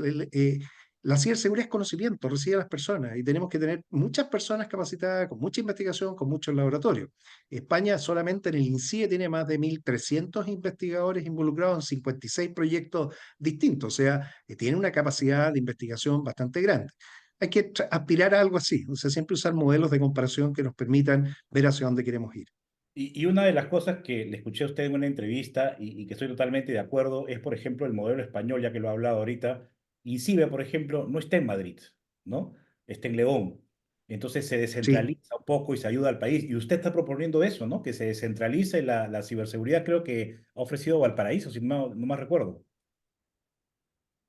La ciberseguridad es conocimiento, recibe a las personas y tenemos que tener muchas personas capacitadas, con mucha investigación, con muchos laboratorios. España solamente en el INCIE tiene más de 1.300 investigadores involucrados en 56 proyectos distintos, o sea, tiene una capacidad de investigación bastante grande. Hay que aspirar a algo así, o sea, siempre usar modelos de comparación que nos permitan ver hacia dónde queremos ir. Y una de las cosas que le escuché a usted en una entrevista y que estoy totalmente de acuerdo es, por ejemplo, el modelo español, ya que lo ha hablado ahorita. INCIBE, por ejemplo, no está en Madrid, ¿no? Está en León. Entonces se Sí. descentraliza un poco y se ayuda al país. Y usted está proponiendo eso, ¿no? Que se descentralice la ciberseguridad. Creo que ha ofrecido Valparaíso, si no más recuerdo.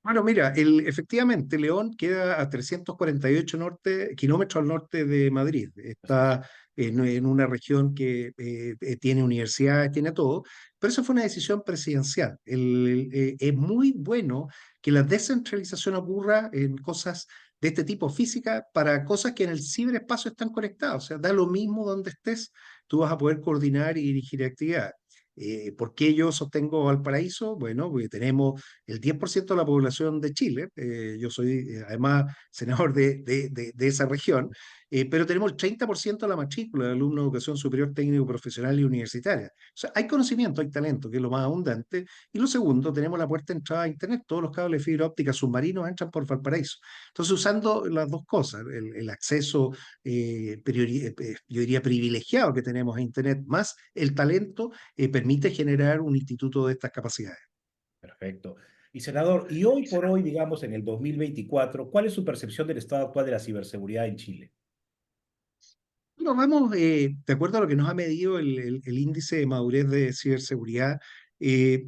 Bueno, mira, efectivamente León queda a 348 kilómetros al norte de Madrid. Así es. Está en una región que tiene universidades, tiene todo, pero eso fue una decisión presidencial. Es muy bueno que la descentralización ocurra en cosas de este tipo física para cosas que en el ciberespacio están conectadas. O sea, da lo mismo donde estés, tú vas a poder coordinar y dirigir actividades. ¿Por qué yo sostengo Valparaíso? Bueno, porque tenemos el 10% de la población de Chile. Yo soy además senador de esa región. pero tenemos el 30% de la matrícula de alumnos de educación superior técnico profesional y universitaria. O sea, hay conocimiento, hay talento, que es lo más abundante. Y lo segundo, tenemos la puerta de entrada a Internet. Todos los cables de fibra óptica submarinos entran por Valparaíso. Entonces, usando las dos cosas, el acceso, yo diría, privilegiado que tenemos a Internet, más el talento, permite generar un instituto de estas capacidades. Perfecto. Y senador, y hoy por hoy, digamos, en el 2024, ¿cuál es su percepción del estado actual de la ciberseguridad en Chile? Bueno, vamos, de acuerdo a lo que nos ha medido el índice de madurez de ciberseguridad,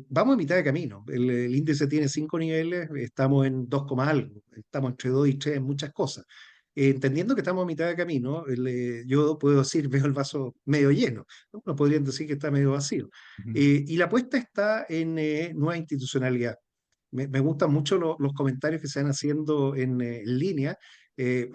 vamos a mitad de camino. El índice tiene 5 niveles, estamos en 2, algo, estamos entre 2 y 3 en muchas cosas. Entendiendo que estamos a mitad de camino, yo puedo decir, veo el vaso medio lleno, algunos podrían decir que está medio vacío. Ujú. Y la apuesta está en nueva institucionalidad. Me gustan mucho los comentarios que se van haciendo en línea.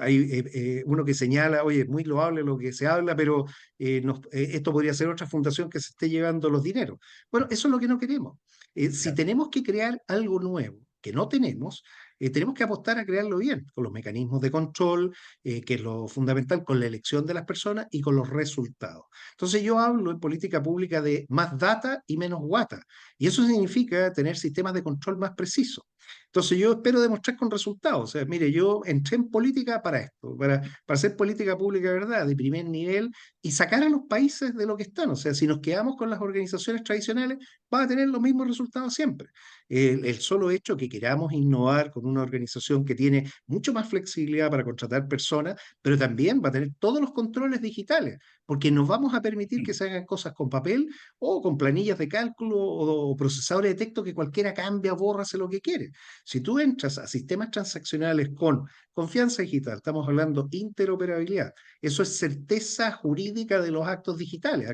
Hay uno que señala, oye, es muy loable lo que se habla, pero esto podría ser otra fundación que se esté llevando los dineros. Bueno, eso es lo que no queremos. Si Claro. tenemos que crear algo nuevo que no tenemos, tenemos que apostar a crearlo bien, con los mecanismos de control, que es lo fundamental, con la elección de las personas y con los resultados. Entonces yo hablo en política pública de más data y menos guata. Y eso significa tener sistemas de control más precisos. Entonces yo espero demostrar con resultados. O sea, mire, yo entré en política para esto, para hacer política pública de verdad, de primer nivel, y sacar a los países de lo que están. O sea, si nos quedamos con las organizaciones tradicionales, va a tener los mismos resultados siempre. El solo hecho que queramos innovar con una organización que tiene mucho más flexibilidad para contratar personas, pero también va a tener todos los controles digitales, porque nos vamos a permitir que Mm. se hagan cosas con papel o con planillas de cálculo o procesadores de texto que cualquiera cambia, borra, hace lo que quiere. Si tú entras a sistemas transaccionales con confianza digital, estamos hablando interoperabilidad, eso es certeza jurídica de los actos digitales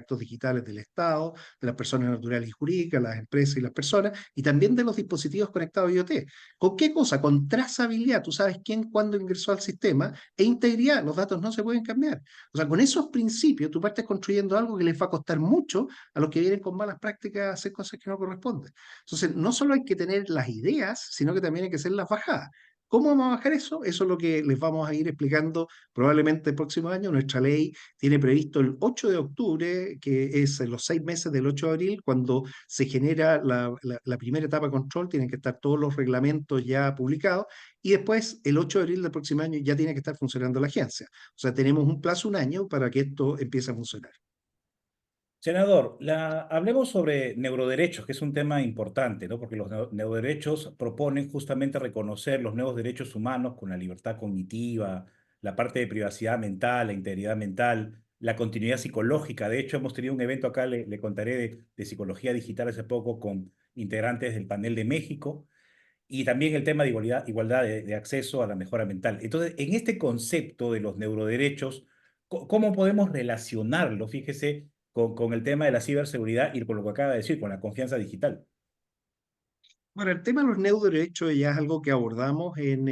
del Estado, de las personas naturales y jurídicas, las empresas y las personas, y también de los dispositivos conectados IoT. ¿Con qué cosa? Con trazabilidad, tú sabes quién, cuándo ingresó al sistema, e integridad, los datos no se pueden cambiar. O sea, con esos principios tú partes construyendo algo que les va a costar mucho a los que vienen con malas prácticas a hacer cosas que no corresponden. Entonces, no solo hay que tener las ideas, sino que también hay que hacer las bajadas. ¿Cómo vamos a bajar eso? Eso es lo que les vamos a ir explicando probablemente el próximo año. Nuestra ley tiene previsto el 8 de octubre, que es en los 6 meses del 8 de abril, cuando se genera la primera etapa de control, tienen que estar todos los reglamentos ya publicados, y después el 8 de abril del próximo año ya tiene que estar funcionando la agencia. O sea, tenemos un plazo, un año, para que esto empiece a funcionar. Senador, hablemos sobre neuroderechos, que es un tema importante, ¿no? Porque los neuroderechos proponen justamente reconocer los nuevos derechos humanos con la libertad cognitiva, la parte de privacidad mental, la integridad mental, la continuidad psicológica. De hecho, hemos tenido un evento acá, le contaré, de psicología digital hace poco con integrantes del panel de México y también el tema de igualdad de acceso a la mejora mental. Entonces, en este concepto de los neuroderechos, ¿cómo podemos relacionarlo, fíjese, con el tema de la ciberseguridad y con lo que acaba de decir, con la confianza digital? Bueno, el tema de los neuroderechos ya es algo que abordamos en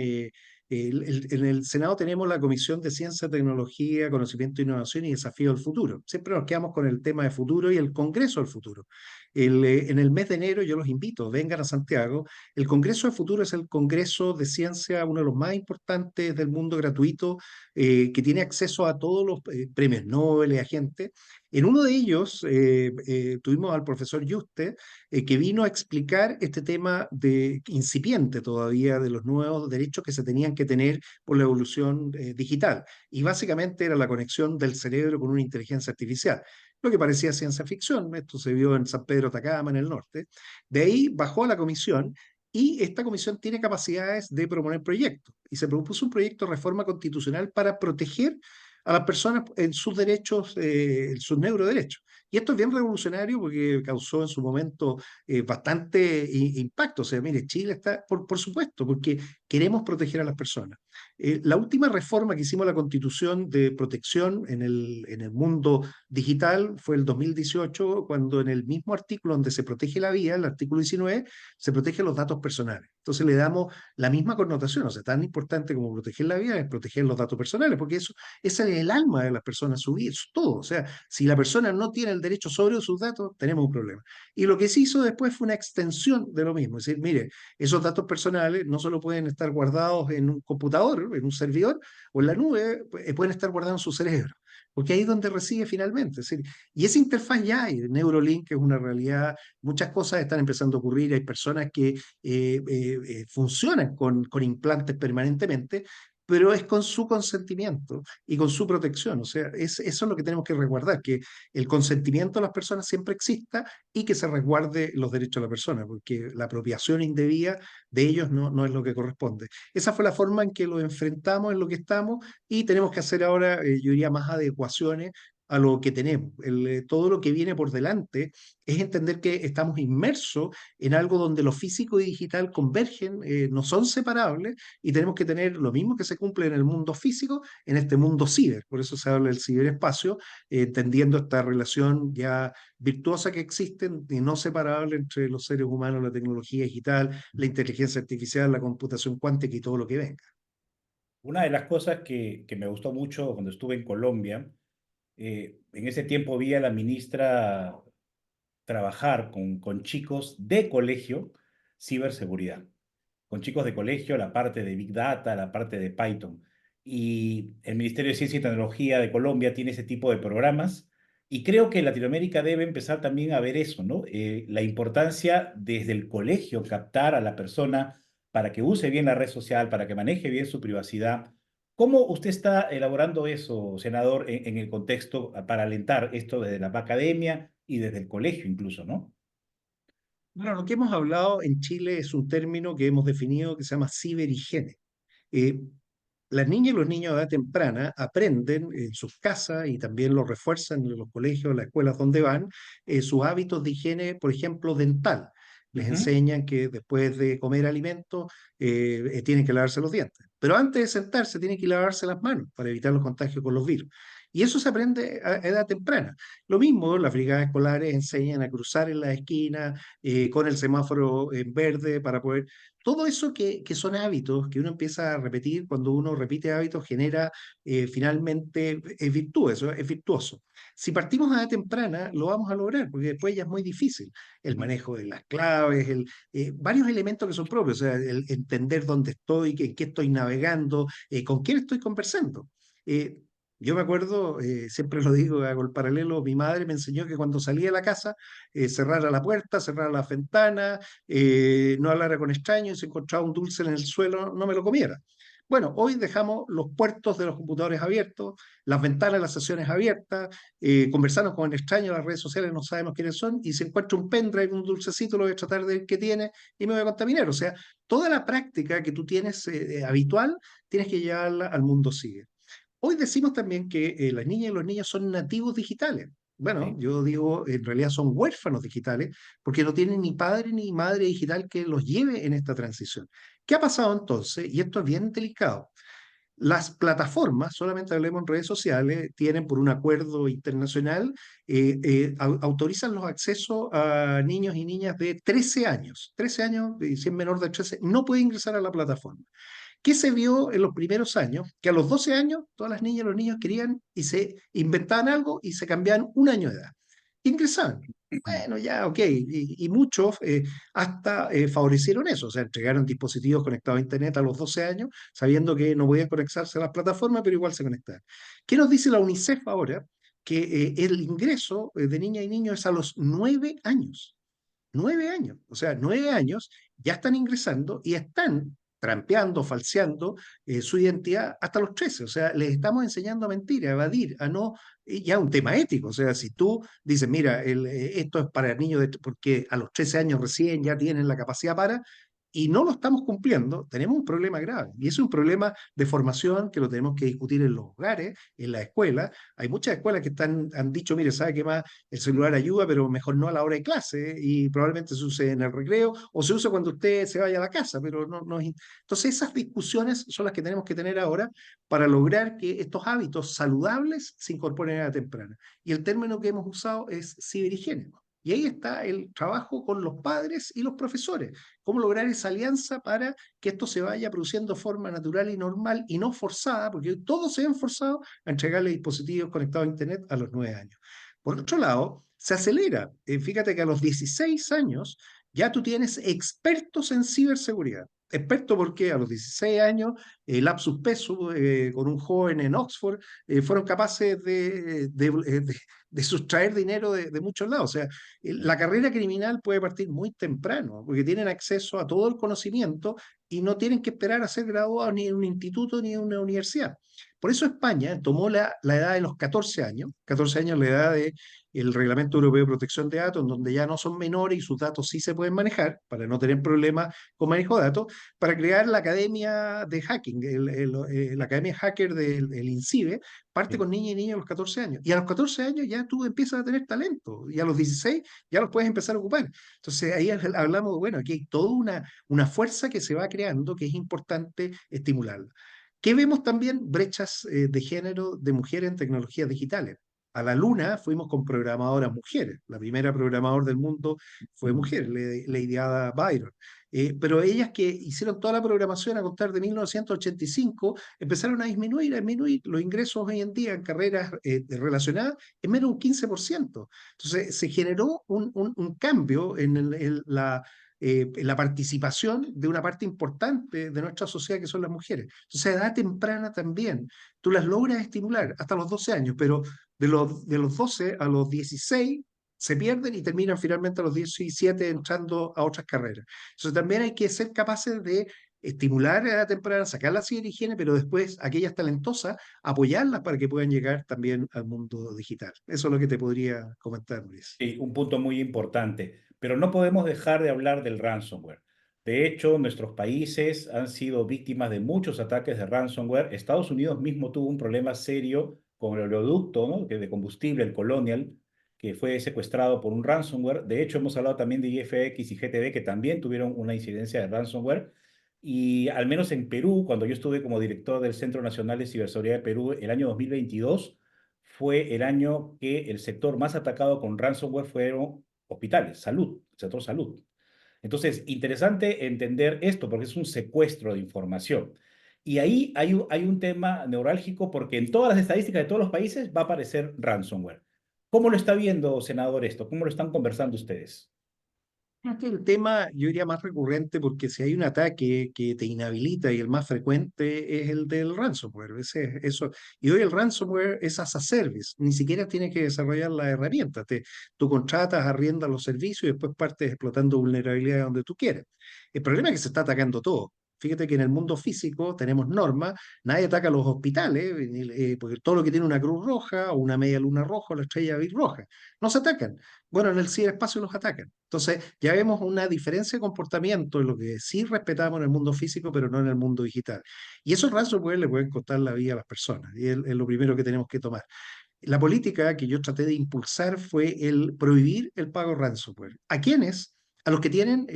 el Senado. Tenemos la Comisión de Ciencia, Tecnología, Conocimiento, Innovación y Desafío del Futuro. Siempre nos quedamos con el tema de futuro y el Congreso del Futuro. En el mes de enero yo los invito, vengan a Santiago. El Congreso del Futuro es el Congreso de Ciencia, uno de los más importantes del mundo, gratuito, que tiene acceso a todos los premios Nobel y a gente. En uno de ellos tuvimos al profesor Yuste, que vino a explicar este tema de incipiente todavía de los nuevos derechos que se tenían que tener por la evolución digital. Y básicamente era la conexión del cerebro con una inteligencia artificial, lo que parecía ciencia ficción. Esto se vio en San Pedro Atacama, en el norte. De ahí bajó a la comisión. Y esta comisión tiene capacidades de proponer proyectos. Y se propuso un proyecto de reforma constitucional para proteger a las personas en sus derechos, en sus neuroderechos. Y esto es bien revolucionario porque causó en su momento bastante impacto. O sea, mire, Chile está, por supuesto, porque queremos proteger a las personas. La última reforma que hicimos a la Constitución de protección en el mundo digital fue el 2018, cuando en el mismo artículo donde se protege la vida, el artículo 19, se protege los datos personales. Entonces le damos la misma connotación. O sea, tan importante como proteger la vida es proteger los datos personales, porque eso, ese es el alma de las personas, su vida, todo. O sea, si la persona no tiene el derecho sobre sus datos, tenemos un problema. Y lo que se hizo después fue una extensión de lo mismo. Es decir, mire, esos datos personales no solo pueden estar guardados en un computador, computador, en un servidor o en la nube, pueden estar guardando su cerebro, porque ahí es donde reside finalmente. Es decir, y esa interfaz ya hay, Neurolink es una realidad, muchas cosas están empezando a ocurrir, hay personas que funcionan con implantes permanentemente, pero es con su consentimiento y con su protección. O sea, eso es lo que tenemos que resguardar, que el consentimiento de las personas siempre exista y que se resguarde los derechos de la persona, porque la apropiación indebida de ellos no es lo que corresponde. Esa fue la forma en que lo enfrentamos, en lo que estamos, y tenemos que hacer ahora, yo diría, más adecuaciones a lo que tenemos. Todo lo que viene por delante es entender que estamos inmersos en algo donde lo físico y digital convergen, no son separables, y tenemos que tener lo mismo que se cumple en el mundo físico, en este mundo ciber. Por eso se habla del ciberespacio, entendiendo esta relación ya virtuosa que existe y no separable entre los seres humanos, la tecnología digital, la inteligencia artificial, la computación cuántica y todo lo que venga. Una de las cosas que me gustó mucho cuando estuve en Colombia, en ese tiempo vi a la ministra trabajar con chicos de colegio ciberseguridad, con chicos de colegio, la parte de Big Data, la parte de Python. Y el Ministerio de Ciencia y Tecnología de Colombia tiene ese tipo de programas y creo que Latinoamérica debe empezar también a ver eso, ¿no? La importancia desde el colegio captar a la persona para que use bien la red social, para que maneje bien su privacidad. ¿Cómo usted está elaborando eso, senador, en el contexto para alentar esto desde la academia y desde el colegio incluso, ¿no? Bueno, lo que hemos hablado en Chile es un término que hemos definido que se llama ciberhigiene. Eh, las niñas y los niños de edad temprana aprenden en sus casas y también lo refuerzan en los colegios, las escuelas donde van, sus hábitos de higiene, por ejemplo, dental. Les Ujú. enseñan que después de comer alimentos tienen que lavarse los dientes. Pero antes de sentarse tienen que lavarse las manos para evitar los contagios con los virus. Y eso se aprende a edad temprana. Lo mismo, las brigadas escolares enseñan a cruzar en la esquina con el semáforo en verde para poder todo eso que son hábitos que uno empieza a repetir, cuando uno repite hábitos, genera finalmente, es virtud, eso es virtuoso. Si partimos a edad temprana, lo vamos a lograr, porque después ya es muy difícil. El manejo de las claves, varios elementos que son propios, o sea, el entender dónde estoy, en qué estoy navegando, con quién estoy conversando. Eh, yo me acuerdo, siempre lo digo, hago el paralelo, mi madre me enseñó que cuando salía de la casa, cerrara la puerta, cerrara la ventana, no hablara con extraños, y si encontraba un dulce en el suelo, no me lo comiera. Bueno, hoy dejamos los puertos de los computadores abiertos, las ventanas de las sesiones abiertas, conversamos con extraños en las redes sociales, no sabemos quiénes son, y si encuentro un pendrive, un dulcecito, lo voy a tratar de ver qué tiene y me voy a contaminar. O sea, toda la práctica que tú tienes habitual, tienes que llevarla al mundo sigue. Hoy decimos también que las niñas y los niños son nativos digitales. Bueno, Sí. yo digo, en realidad son huérfanos digitales porque no tienen ni padre ni madre digital que los lleve en esta transición. ¿Qué ha pasado entonces? Y esto es bien delicado. Las plataformas, solamente hablemos en redes sociales, tienen por un acuerdo internacional, autorizan los accesos a niños y niñas de 13 años. 13 años, y si es menor de 13, no puede ingresar a la plataforma. ¿Qué se vio en los primeros años? Que a los 12 años todas las niñas y los niños querían y se inventaban algo y se cambiaban un año de edad. Ingresaban. Bueno, ya, ok. Y muchos hasta favorecieron eso, o sea, entregaron dispositivos conectados a Internet a los 12 años, sabiendo que no podían conectarse a las plataformas, pero igual se conectaban. ¿Qué nos dice la UNICEF ahora? Que el ingreso de niñas y niños es a los 9 años. 9 años. O sea, 9 años ya están ingresando y están trampeando, falseando su identidad hasta los 13. O sea, les estamos enseñando a mentir, a evadir, a no, y ya un tema ético. O sea, si tú dices, mira, esto es para niños porque a los 13 años recién ya tienen la capacidad para, y no lo estamos cumpliendo, tenemos un problema grave. Y es un problema de formación que lo tenemos que discutir en los hogares, en la escuela. Hay muchas escuelas que han dicho, mire, ¿sabe qué más? El celular ayuda, pero mejor no a la hora de clase, y probablemente se use en el recreo o se use cuando usted se vaya a la casa, pero Entonces esas discusiones son las que tenemos que tener ahora para lograr que estos hábitos saludables se incorporen a la temprana. Y el término que hemos usado es ciberhigiene. Y ahí está el trabajo con los padres y los profesores. Cómo lograr esa alianza para que esto se vaya produciendo de forma natural y normal y no forzada, porque todos se ven forzados a entregarle dispositivos conectados a Internet a los 9 años. Por otro lado, se acelera. Fíjate que a los 16 años ya tú tienes expertos en ciberseguridad. experto porque a los 16 años, lapsus peso, con un joven en Oxford, fueron capaces de sustraer dinero de muchos lados. O sea, la carrera criminal puede partir muy temprano, porque tienen acceso a todo el conocimiento y no tienen que esperar a ser graduados ni en un instituto ni en una universidad. Por eso España tomó la edad de los 14 años la edad de el Reglamento Europeo de Protección de Datos, en donde ya no son menores y sus datos sí se pueden manejar para no tener problemas con manejo de datos, para crear la Academia de Hacking, la Academia Hacker del INCIBE, parte Sí. con niñas y niños a los 14 años. Y a los 14 años ya tú empiezas a tener talento, y a los 16 ya los puedes empezar a ocupar. Entonces ahí hablamos, bueno, aquí hay toda una fuerza que se va creando que es importante estimularla. ¿Qué vemos también? Brechas de género de mujeres en tecnologías digitales. A la luna fuimos con programadoras mujeres. La primera programadora del mundo fue Mm. mujer, Lady Ada Byron. Pero ellas que hicieron toda la programación a contar de 1985 empezaron a disminuir los ingresos hoy en día en carreras relacionadas en menos de un 15%. Entonces se generó un cambio en la participación de una parte importante de nuestra sociedad que son las mujeres. Entonces a edad temprana también tú las logras estimular hasta los 12 años, pero de los 12 a los 16 se pierden y terminan finalmente a los 17 entrando a otras carreras. Entonces también hay que ser capaces de estimular a la temprana, sacar la higiene, pero después aquellas talentosas, apoyarlas para que puedan llegar también al mundo digital. Eso es lo que te podría comentar, Luis. Sí, un punto muy importante, pero no podemos dejar de hablar del ransomware. De hecho, nuestros países han sido víctimas de muchos ataques de ransomware. Estados Unidos mismo tuvo un problema serio con el oleoducto, ¿no? de combustible, el Colonial, que fue secuestrado por un ransomware. De hecho, hemos hablado también de IFX y GTD, que también tuvieron una incidencia de ransomware. Y al menos en Perú, cuando yo estuve como director del Centro Nacional de Ciberseguridad de Perú, el año 2022 fue el año que el sector más atacado con ransomware fueron hospitales, salud, el sector salud. Entonces, interesante entender esto porque es un secuestro de información. Y ahí hay un tema neurálgico porque en todas las estadísticas de todos los países va a aparecer ransomware. ¿Cómo lo está viendo, senador, esto? ¿Cómo lo están conversando ustedes? Este es el tema, yo diría, más recurrente porque si hay un ataque que te inhabilita y el más frecuente es el del ransomware. Eso. Y hoy el ransomware es as a service, ni siquiera tienes que desarrollar la herramienta. Tú contratas, arriendas los servicios y después partes explotando vulnerabilidades donde tú quieres. El problema es que se está atacando todo. Fíjate que en el mundo físico tenemos normas, nadie ataca a los hospitales, porque todo lo que tiene una cruz roja o una media luna roja o la estrella David roja, no se atacan. Bueno, en el ciberespacio los atacan. Entonces, ya vemos una diferencia de comportamiento en lo que sí respetamos en el mundo físico, pero no en el mundo digital. Y esos ransomware le pueden costar la vida a las personas, y es lo primero que tenemos que tomar. La política que yo traté de impulsar fue el prohibir el pago ransomware. ¿A quiénes? A los que tienen,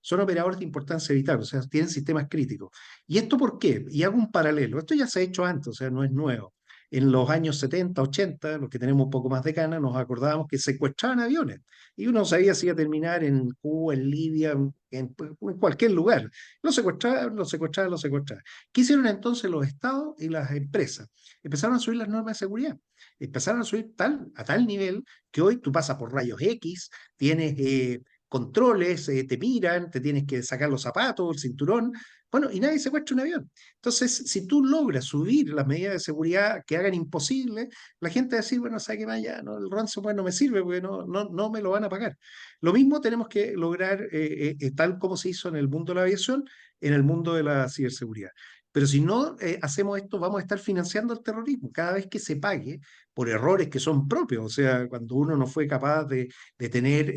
son operadores de importancia vital, o sea, tienen sistemas críticos. ¿Y esto por qué? Y hago un paralelo. Esto ya se ha hecho antes, o sea, no es nuevo. En los años 70, 80, los que tenemos un poco más de cana, nos acordábamos que secuestraban aviones. Y uno sabía si iba a terminar en Cuba, en Libia, en cualquier lugar. Los secuestraban, los secuestraban, los secuestraban. ¿Qué hicieron entonces los estados y las empresas? Empezaron a subir las normas de seguridad, empezaron a subir a tal nivel que hoy tú pasas por rayos X, tienes controles, te miran, te tienes que sacar los zapatos, el cinturón, bueno, y nadie secuestra un avión. Entonces, si tú logras subir las medidas de seguridad que hagan imposible, la gente va a decir, bueno, ¿sabe qué más? Ya, no, el ransomware no me sirve porque no me lo van a pagar. Lo mismo tenemos que lograr, tal como se hizo en el mundo de la aviación, en el mundo de la ciberseguridad. Pero si no hacemos esto, vamos a estar financiando el terrorismo cada vez que se pague por errores que son propios. O sea, cuando uno no fue capaz de tener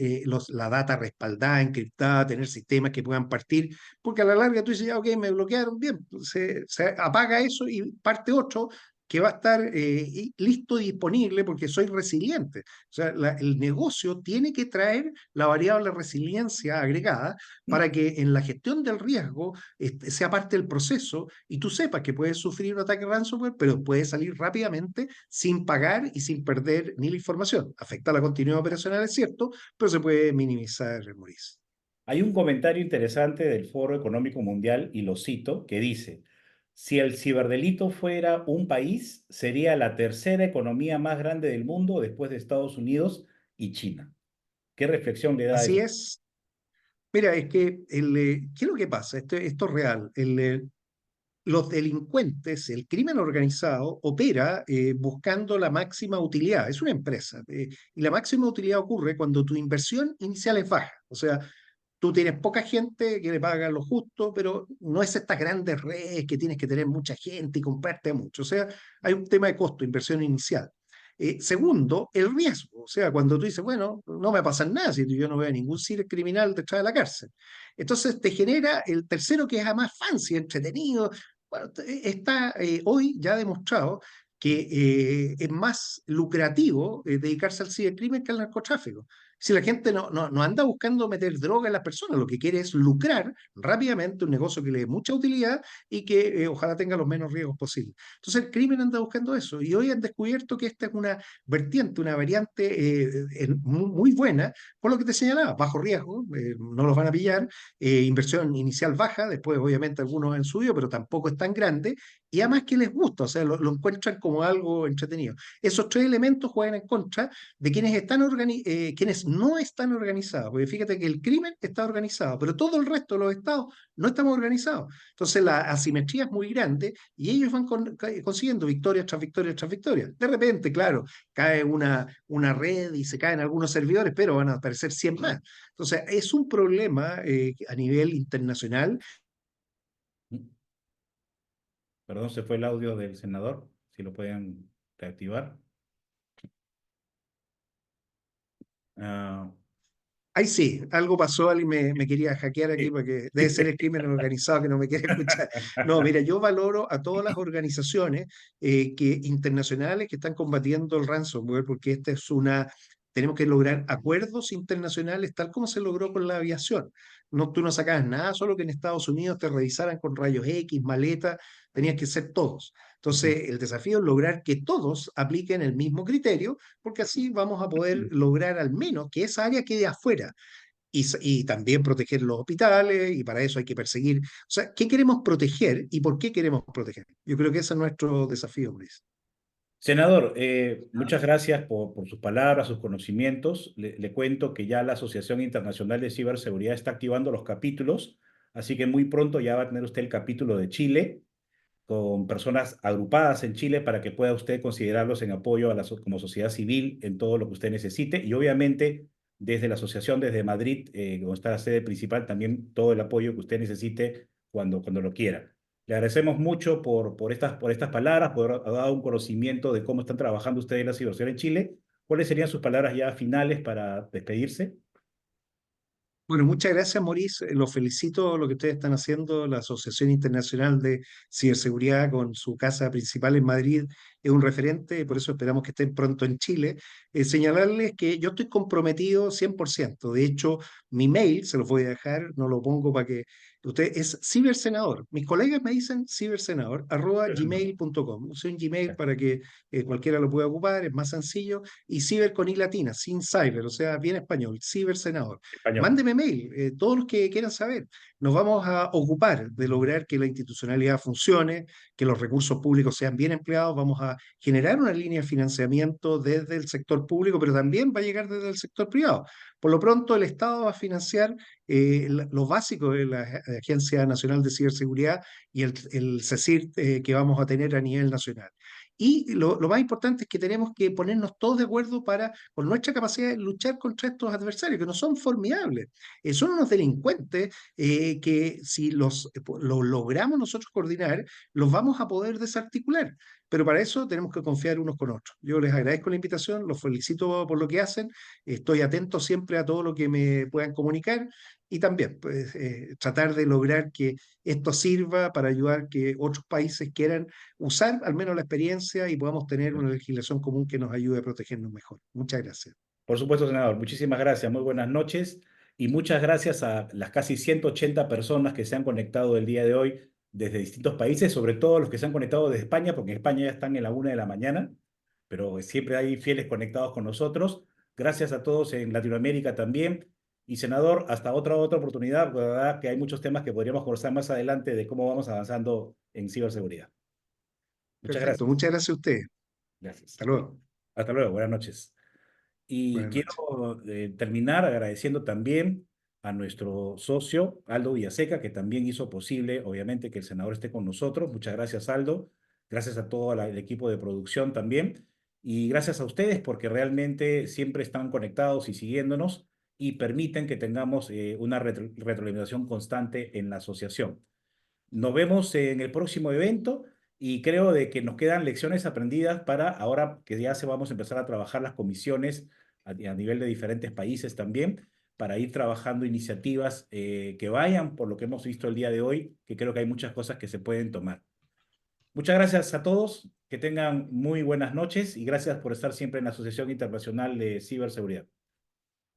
la data respaldada, encriptada, tener sistemas que puedan partir, porque a la larga tú dices, ya, ok, me bloquearon, bien, se apaga eso y parte otro que va a estar listo y disponible porque soy resiliente. O sea, el negocio tiene que traer la variable resiliencia agregada para que en la gestión del riesgo sea parte del proceso y tú sepas que puedes sufrir un ataque ransomware, pero puedes salir rápidamente sin pagar y sin perder ni la información. Afecta la continuidad operacional, es cierto, pero se puede minimizar, Maurice. Hay un comentario interesante del Foro Económico Mundial, y lo cito, que dice, si el ciberdelito fuera un país, sería la tercera economía más grande del mundo después de Estados Unidos y China. ¿Qué reflexión le da Así eso? es. Mira, es que ¿qué es lo que pasa? Esto es real. Los delincuentes, el crimen organizado, opera buscando la máxima utilidad. Es una empresa. Y la máxima utilidad ocurre cuando tu inversión inicial es baja. O sea, tú tienes poca gente que le paga lo justo, pero no es estas grandes redes que tienes que tener mucha gente y comprarte mucho. O sea, hay un tema de costo, inversión inicial. Segundo, el riesgo. O sea, cuando tú dices, bueno, no me pasa nada si yo no veo a ningún criminal detrás de la cárcel. Entonces te genera el tercero, que es además fancy, entretenido. Bueno, está hoy ya demostrado que es más lucrativo dedicarse al cibercrimen que al narcotráfico. Si la gente no anda buscando meter droga en las personas, lo que quiere es lucrar rápidamente un negocio que le dé mucha utilidad y que ojalá tenga los menos riesgos posibles. Entonces el crimen anda buscando eso y hoy han descubierto que esta es una vertiente, una variante muy buena, por lo que te señalaba, bajo riesgo, no los van a pillar, inversión inicial baja, después obviamente algunos han subido, pero tampoco es tan grande y además que les gusta, o sea, lo encuentran como algo entretenido. Esos tres elementos juegan en contra de quienes no están organizados, porque fíjate que el crimen está organizado, pero todo el resto de los estados no estamos organizados. Entonces la asimetría es muy grande y ellos van consiguiendo victorias tras victorias tras victorias. De repente, claro, cae una red y se caen algunos servidores, pero van a aparecer 100 más. Entonces es un problema a nivel internacional. Perdón, se fue el audio del senador, si lo pueden reactivar. Ah, Ay, sí, algo pasó, alguien me quería hackear aquí sí. porque debe ser el crimen organizado que no me quiere escuchar. No, mira, yo valoro a todas las organizaciones internacionales que están combatiendo el ransomware porque tenemos que lograr acuerdos internacionales tal como se logró con la aviación. No, tú no sacabas nada, solo que en Estados Unidos te revisaran con rayos X, maleta, tenías que ser todos. Entonces, el desafío es lograr que todos apliquen el mismo criterio porque así vamos a poder lograr al menos que esa área quede afuera y también proteger los hospitales y para eso hay que perseguir. O sea, ¿qué queremos proteger y por qué queremos proteger? Yo creo que ese es nuestro desafío, Luis. Senador, muchas gracias por sus palabras, sus conocimientos. Le cuento que ya la Asociación Internacional de Ciberseguridad está activando los capítulos, así que muy pronto ya va a tener usted el capítulo de Chile con personas agrupadas en Chile para que pueda usted considerarlos en apoyo a como sociedad civil en todo lo que usted necesite y obviamente desde la asociación, desde Madrid, donde está la sede principal, también todo el apoyo que usted necesite cuando lo quiera. Le agradecemos mucho por estas palabras, por haber dado un conocimiento de cómo están trabajando ustedes en la ciberseguridad en Chile. ¿Cuáles serían sus palabras ya finales para despedirse? Bueno, muchas gracias, Maurice. Los felicito lo que ustedes están haciendo. La Asociación Internacional de Ciberseguridad, con su casa principal en Madrid, es un referente, y por eso esperamos que estén pronto en Chile. Señalarles que yo estoy comprometido 100%. De hecho, mi mail, se los voy a dejar, no lo pongo para que usted, es cibersenador. Mis colegas me dicen cibersenador, @gmail.com. Use un Gmail para que cualquiera lo pueda ocupar, es más sencillo. Y ciber con I latina, sin cyber, o sea, bien español, cibersenador. Español. Mándeme mail, todos los que quieran saber. Nos vamos a ocupar de lograr que la institucionalidad funcione, que los recursos públicos sean bien empleados. Vamos a generar una línea de financiamiento desde el sector público, pero también va a llegar desde el sector privado. Por lo pronto, el Estado va a financiar lo básico de la Agencia Nacional de Ciberseguridad y el CECIR que vamos a tener a nivel nacional. Y lo más importante es que tenemos que ponernos todos de acuerdo con nuestra capacidad de luchar contra estos adversarios, que no son formidables. Son unos delincuentes que si los logramos nosotros coordinar, los vamos a poder desarticular. Pero para eso tenemos que confiar unos con otros. Yo les agradezco la invitación, los felicito por lo que hacen, estoy atento siempre a todo lo que me puedan comunicar y también pues, tratar de lograr que esto sirva para ayudar que otros países quieran usar al menos la experiencia y podamos tener una legislación común que nos ayude a protegernos mejor. Muchas gracias. Por supuesto, senador. Muchísimas gracias. Muy buenas noches. Y muchas gracias a las casi 180 personas que se han conectado el día de hoy desde distintos países, sobre todo los que se han conectado desde España, porque en España ya están en la 1 de la mañana, pero siempre hay fieles conectados con nosotros. Gracias a todos en Latinoamérica también. Y senador, hasta otra oportunidad, la verdad que hay muchos temas que podríamos conversar más adelante de cómo vamos avanzando en ciberseguridad. Muchas Perfecto, gracias. muchas gracias a ustedes. Gracias. Hasta luego. Hasta luego. Buenas noches. Y Buenas noches. quiero terminar agradeciendo también a nuestro socio Aldo Villaseca, que también hizo posible, obviamente, que el senador esté con nosotros. Muchas gracias, Aldo. Gracias a todo el equipo de producción también. Y gracias a ustedes porque realmente siempre están conectados y siguiéndonos y permiten que tengamos una retroalimentación constante en la asociación. Nos vemos en el próximo evento y creo de que nos quedan lecciones aprendidas para ahora que ya se vamos a empezar a trabajar las comisiones a nivel de diferentes países también, para ir trabajando iniciativas que vayan por lo que hemos visto el día de hoy, que creo que hay muchas cosas que se pueden tomar. Muchas gracias a todos, que tengan muy buenas noches y gracias por estar siempre en la Asociación Internacional de Ciberseguridad.